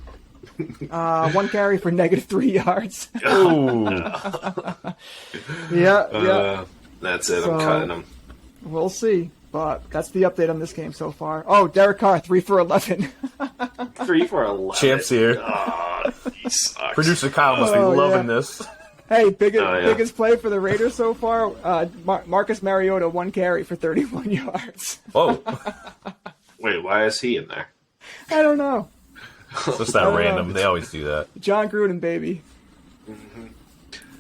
1 carry for -3 yards. Ooh. Yeah. That's it. So- I'm cutting him. We'll see. But that's the update on this game so far. Oh, Derek Carr, 3 for 11. 3 for 11. Champs here. Oh, he sucks. Producer Kyle must be loving this. Hey, biggest play for the Raiders so far, Marcus Mariota, 1 carry for 31 yards. Whoa. Wait, why is he in there? I don't know. It's just that don't random. know. They always do that. John Gruden, baby.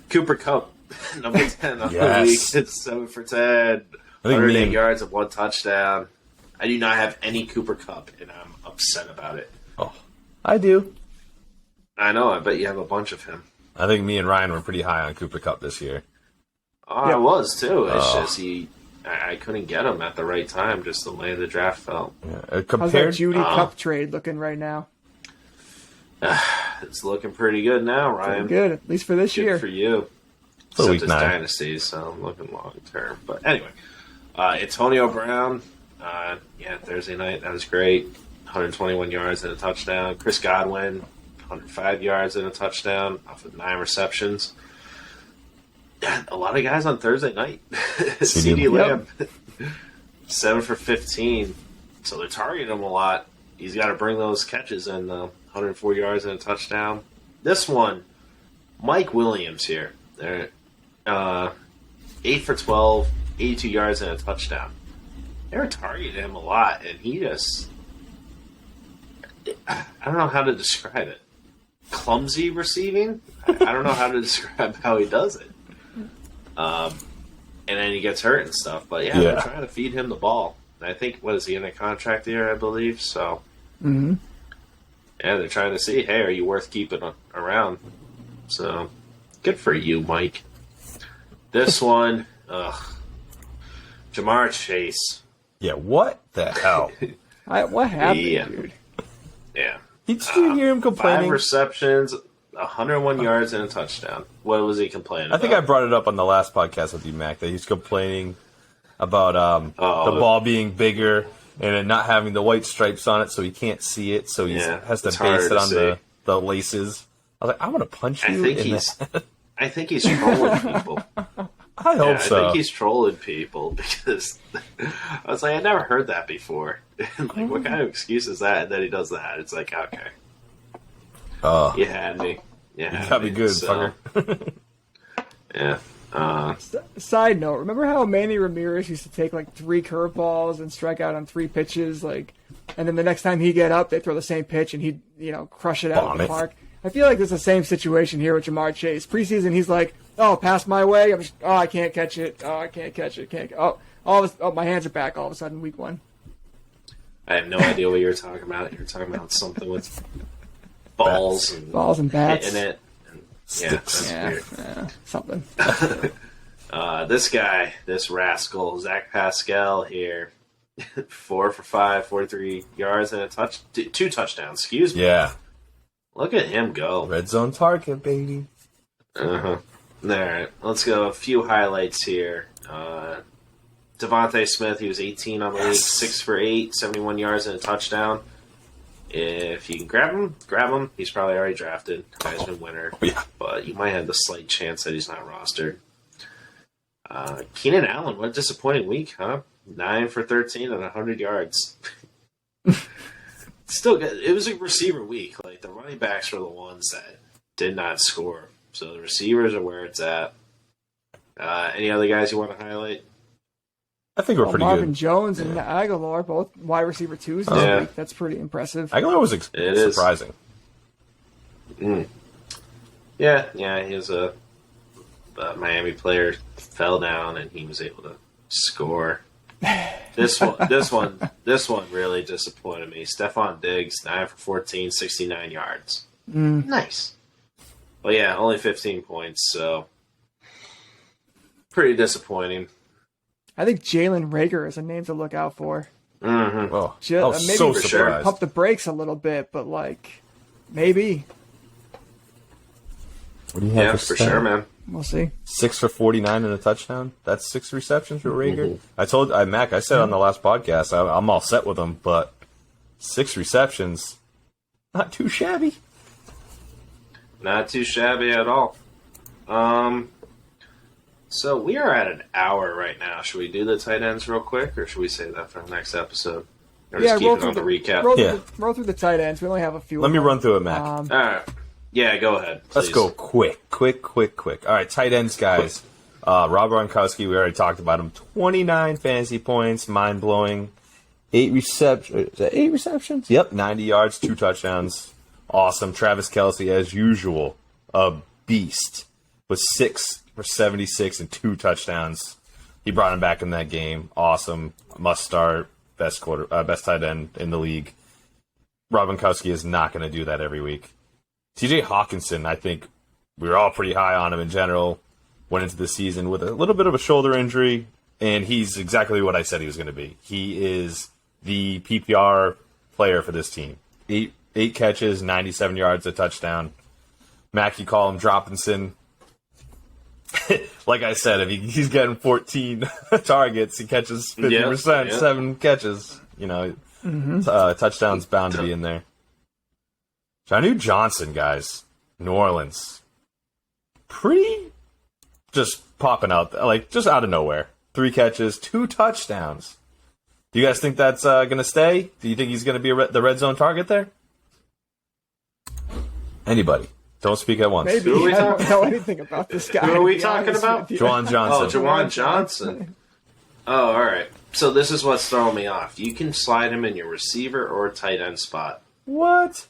Cooper Kupp, number 10 on Yes. the week. It's 7 for 10. I think 108 yards and 1 touchdown. I do not have any Cooper Kupp, and I'm upset about it. Oh, I do. I know. I bet you have a bunch of him. I think me and Ryan were pretty high on Cooper Kupp this year. Oh, I was too. It's just I couldn't get him at the right time, just the way the draft felt. Yeah. How's that Compared, Judy Cup trade looking right now? It's looking pretty good now, Ryan. Good, at least for this Good year. for you. For Except week it's 9. dynasty, so I'm looking long term. But anyway, Antonio Brown, Thursday night, that was great. 121 yards and a touchdown. Chris Godwin, 105 yards and a touchdown off of 9 receptions. A lot of guys on Thursday night. CeeDee Lamb, 7 for 15. So they're targeting him a lot. He's got to bring those catches in, 104 yards and a touchdown. This one, Mike Williams here. They're 8 for 12, 82 yards and a touchdown. They were targeting him a lot, and he just... I don't know how to describe it. Clumsy receiving? I don't know how to describe how he does it. And then he gets hurt and stuff. But they're trying to feed him the ball. I think, what is he in a contract year, I believe? So, yeah, they're trying to see, hey, are you worth keeping around? So, good for you, Mike. This one, Jamar Chase. Yeah, what the hell? What happened, dude? Yeah. Did you hear him 5 complaining? receptions, 101 yards, and a touchdown. What was he complaining I think I about? brought it up on the last podcast with you, Mac, that he's complaining about the ball being bigger and it not having the white stripes on it, so he can't see it, so he has to it's base harder it to on see. the laces. I was like, I want to punch you. I think he's trolling people. I hope so. I think he's trolling people because I was like, I never heard that before. Like, what kind of excuse is that? And then he does that. It's like, okay, you had me. You got me good, fucker. Yeah. Side note, remember how Manny Ramirez used to take like 3 curveballs and strike out on 3 pitches, and then the next time he'd get up, they'd throw the same pitch and he'd, crush it out of the park. I feel like it's the same situation here with Jamar Chase. Preseason, he's like, "Oh, pass my way. I can't catch it. Oh, I can't catch it. My hands are back." All of a sudden, week 1. I have no idea what you're talking about. You're talking about something with balls and bats, hitting it. Sticks. Weird. Something. This guy, this rascal, Zach Pascal here, 4 for 5, 43 yards and 2 touchdowns. Excuse me. Yeah. Look at him go. Red zone target, baby. All right, let's go. A few highlights here. Devontae Smith, he was 18 on the week, 6 for 8, 71 yards and a touchdown. If you can grab him. He's probably already drafted. Heisman winner. Yeah. But you might have the slight chance that he's not rostered. Keenan Allen, what a disappointing week, huh? 9 for 13 and 100 yards. Still good. It was a receiver week. Like, the running backs were the ones that did not score. So the receivers are where it's at. Any other guys you want to highlight? I think we're pretty Marvin good. Jones and Aguilar, both wide receiver 2s this week. That's pretty impressive. Aguilar was surprising. Yeah, he was a Miami player, fell down, and he was able to score. This one really disappointed me. Stephon Diggs, 9 for 14, 69 yards. Nice. Well, yeah, only 15 points, so pretty disappointing. I think Jalen Reagor is a name to look out for. Mm-hmm. Oh, Just, I was maybe so surprised. Pump the brakes a little bit, but maybe. What do you have Yeah, for sure, man. We'll see. 6 for 49 and a touchdown. That's 6 receptions for Regan. I told Mac. I said on the last podcast, I'm all set with him, but 6 receptions, not too shabby. Not too shabby at all. So we are at an hour right now. Should we do the tight ends real quick, or should we save that for the next episode? Or just keep it on the recap? Roll through the tight ends. We only have a few. Let me run through it, Mac. All right. Yeah, go ahead. Please. Let's go quick. All right, tight ends, guys. Rob Gronkowski, we already talked about him. 29 fantasy points, mind-blowing. 8 receptions. Is that 8 receptions? Yep, 90 yards, 2 touchdowns. Awesome. Travis Kelce, as usual, a beast. With 6 for 76 and 2 touchdowns. He brought him back in that game. Awesome. Must start. Best tight end in the league. Rob Gronkowski is not going to do that every week. TJ Hawkinson, I think we were all pretty high on him in general. Went into the season with a little bit of a shoulder injury, and he's exactly what I said he was going to be. He is the PPR player for this team. 8 catches, 97 yards, a touchdown. Mac, you call him Droppinson. Like I said, if he's getting 14 targets, he catches 50%, 7 catches. Touchdowns bound to be in there. Jonnu Johnson, guys. New Orleans. Pretty just popping out, just out of nowhere. 3 catches, 2 touchdowns. Do you guys think that's going to stay? Do you think he's going to be the red zone target there? Anybody? Don't speak at once. Maybe. I don't know anything about this guy. Who are we talking about? Juwan Johnson. Oh, Juwan Johnson. Oh, all right. So this is what's throwing me off. You can slide him in your receiver or tight end spot. What?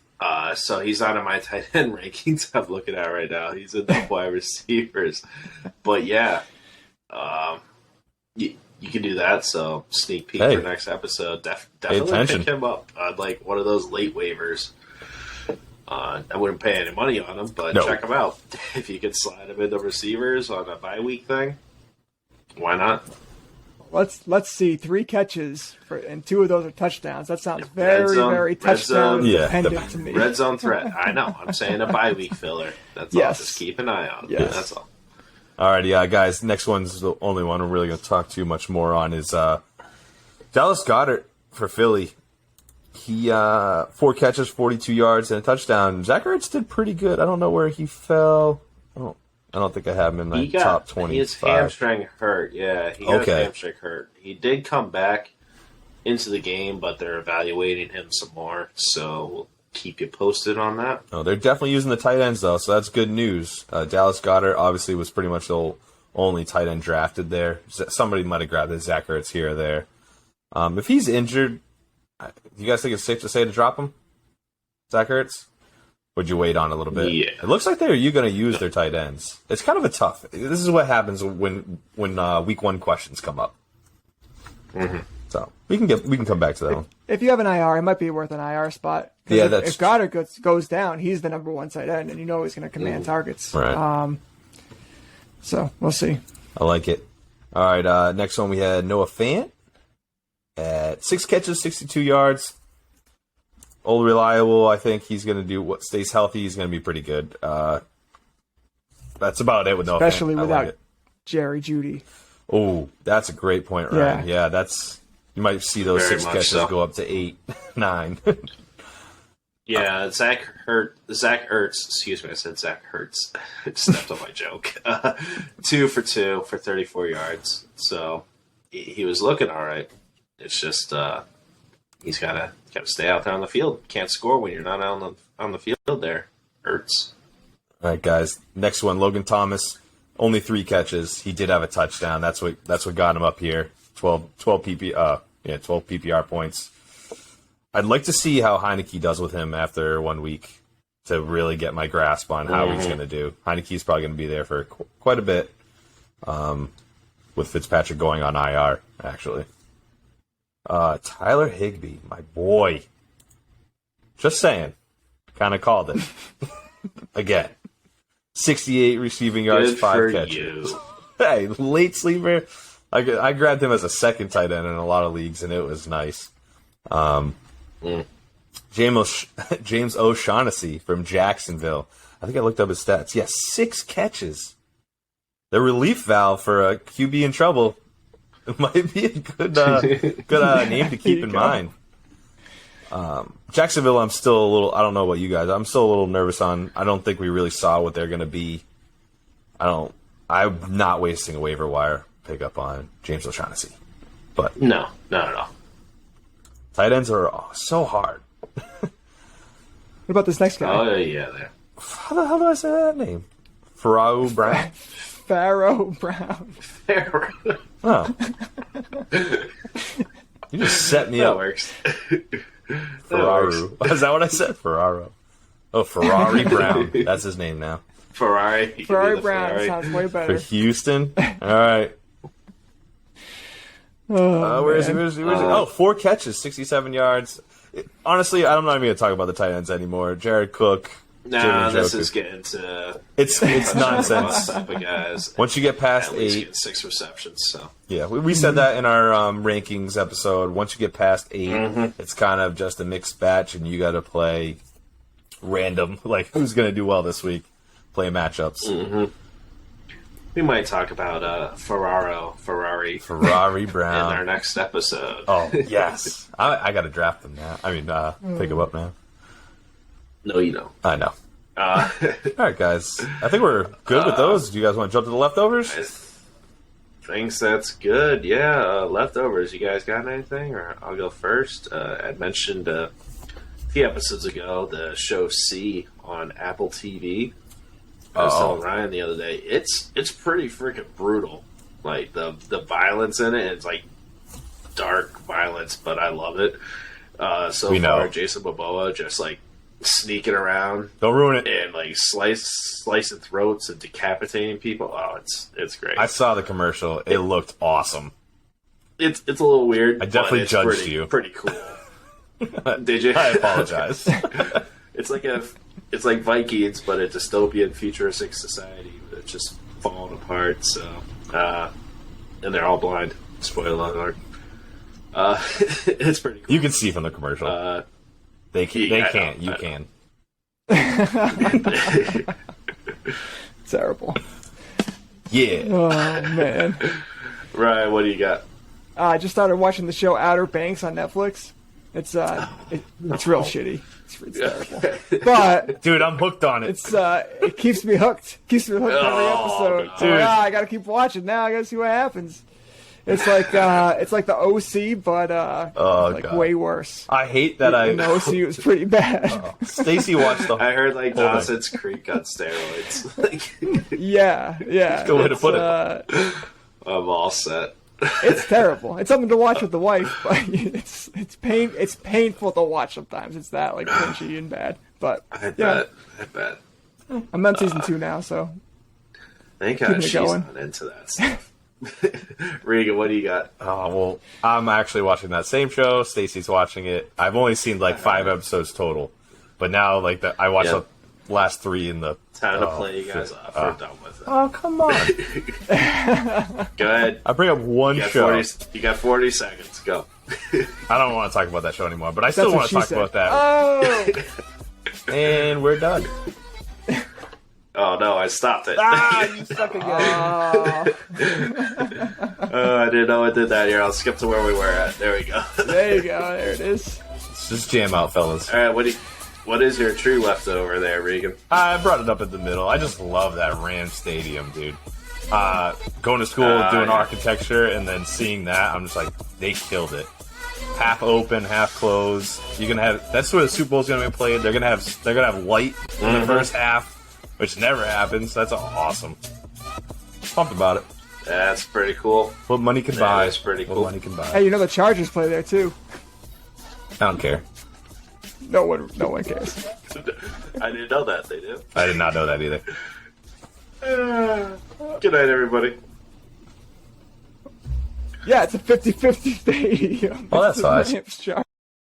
So he's not in my tight end rankings I'm looking at right now. He's in the wide receivers. But yeah, you can do that. So sneak peek for next episode. Definitely pick him up on one of those late waivers. I wouldn't pay any money on him, but check him out. If you could slide him into receivers on a bye week thing, why not? Let's see. 3 catches and 2 of those are touchdowns. That sounds very touchdown dependent to me. Red zone threat. I know. I'm saying a bye week filler. That's all. Just keep an eye on it. Yes. That's all. All right, guys. Next one's the only one we're really going to talk too much more on is Dallas Goedert for Philly. He 4 catches, 42 yards, and a touchdown. Zach Ertz did pretty good. I don't know where he fell. I don't think I have him in my top 25. His hamstring hurt. Yeah, he got his hamstring hurt. He did come back into the game, but they're evaluating him some more. So we'll keep you posted on that. Oh, they're definitely using the tight ends, though, so that's good news. Dallas Goedert obviously was pretty much the only tight end drafted there. Somebody might have grabbed his Zach Ertz here or there. If he's injured, do you guys think it's safe to say to drop him? Zach Ertz? Would you wait on a little bit? Yeah. It looks like you're going to use their tight ends. It's kind of a tough. This is what happens when week 1 questions come up. Mm-hmm. So we can come back to that one. If you have an IR, it might be worth an IR spot. Yeah, if Goddard goes down, he's the number 1 tight end, and he's going to command targets. Right. So we'll see. I like it. All right. Next one we had Noah Fant at 6 catches, 62 yards. Old reliable. I think he's going to do what stays healthy. He's going to be pretty good. That's about it with Noah Fant. Especially without Jerry Jeudy. Oh, that's a great point, Ryan. Yeah, that's you might see those Very 6 much catches so. go up to 8, 9. Yeah, Zach Ertz, excuse me, I said Zach Hertz. I stepped on my joke. 2 for 2 for 34 yards. So he was looking all right. It's just he's gotta stay out there on the field. Can't score when you're not out on the field there, Ertz. All right, guys. Next one, Logan Thomas. Only 3 catches. He did have a touchdown. That's what got him up here. 12 PPR points. I'd like to see how Heineke does with him after 1 week to really get my grasp on how he's going to do. Heineke's probably going to be there for quite a bit, with Fitzpatrick going on IR, actually. Tyler Higbee, my boy. Just saying. Kind of called it. Again. 68 receiving yards, Good 5 for catches. you. Hey, late sleeper. I grabbed him as a second tight end in a lot of leagues, and it was nice. James O'Shaughnessy from Jacksonville. I think I looked up his stats. Yeah, 6 catches. The relief valve for a QB in trouble. It might be a good name to keep in mind. Jacksonville, I'm still a little. I don't know about you guys. I'm still a little nervous on. I don't think we really saw what they're going to be. I'm not wasting a waiver wire pickup on James O'Shaughnessy. But no, not at all. Tight ends are so hard. What about this next guy? Oh yeah, there. How the hell do I say that name? Pharaoh Brown. Pharaoh Brown. Oh. You just set me That up. works. Ferraro. Is that what I said? Ferraro. Oh, Ferrari Brown. That's his name now. Ferrari. You can Ferrari do the Brown Ferrari. sounds way For better. Houston. All right. Where is he? Oh, 4 catches, 67 yards. Honestly, I'm not even going to talk about the tight ends anymore. Jared Cook. Nah, Jalen this Njoku. is getting to It's nonsense. type of guys. Once you get past At least 8, getting 6 receptions. So yeah, we said that in our rankings episode. Once you get past 8, it's kind of just a mixed batch, and you got to play random, like who's going to do well this week, play matchups. we might talk about Ferrari Ferrari in Brown. our next episode. Oh, yes. I got to draft them now. I mean, pick them up now. No, you don't. I know. Uh, All right, guys. I think we're good with those. Do you guys want to jump to the leftovers? Thinks that's good. Yeah, leftovers. You guys got anything? Or I'll go first. I mentioned a few episodes ago the show C on Apple TV. I was telling Ryan the other day, it's pretty freaking brutal. Like the violence in it, it's like dark violence, but I love it. So We far, know. Jason Momoa just like sneaking around Don't ruin it. and like slicing throats and decapitating people. Oh, it's great. I saw the commercial. It looked awesome. It's a little weird. I definitely but it's judged pretty, you. Pretty cool. Did you? I apologize. It's like Vikings, but a dystopian futuristic society that's just falling apart. So, and they're all blind. Spoiler alert. It's pretty cool. You can see from the commercial. They can't. You can. Terrible. Yeah. Oh man. Ryan, what do you got? I just started watching the show Outer Banks on Netflix. It's real shitty. It's terrible. But Dude, I'm hooked on it. it keeps me hooked. Keeps me hooked every episode. no. So, I gotta keep watching now. I gotta see what happens. It's like the OC, but God. way worse. I hate that And the OC was pretty bad. Stacy watched the I heard like Hold on. Dawson's Creek on steroids. Like, Yeah. Good way to put it. I'm all set. It's terrible. It's something to watch with the wife, but it's painful to watch sometimes. It's that like cringy and bad. But I yeah, bet. I'm on season 2 now, so Thank Keeping God it she's going. not into that stuff. Regan, what do you got? Oh, well, I'm actually watching that same show. Stacy's watching it. I've only seen like 5 episodes total. But now, like, I watched Yeah. the last 3 in the... Time to Oh, play you guys shit. off. We're done with it. Oh, come on. Go ahead. I bring up one You got show. 40, you got 40 seconds. Go. I don't want to talk about that show anymore, but I still that's what want to she talk said. about that. Oh, And we're done. Oh no, I stopped it. You suck again. I didn't know I did that here. I'll skip to where we were at. There we go. There you go. There it is. Let's just jam out, fellas. All right, what is your true leftover there, Regan? I brought it up in the middle. I just love that Ram Stadium, dude. Going to school, doing architecture, and then seeing that, I'm just like, they killed it. Half open, half closed. You can have. That's where the Super Bowl's gonna be played. They're gonna have light in the first half, which never happens. That's awesome. Pumped about it. That's pretty cool. What money can buy. That's pretty cool. What money can buy. Hey, you know the Chargers play there too. I don't care. No one cares. I didn't know that they do. I did not know that either. Good night, everybody. Yeah, it's a 50-50 stadium. Oh, that's It's the nice. Rams, Chargers.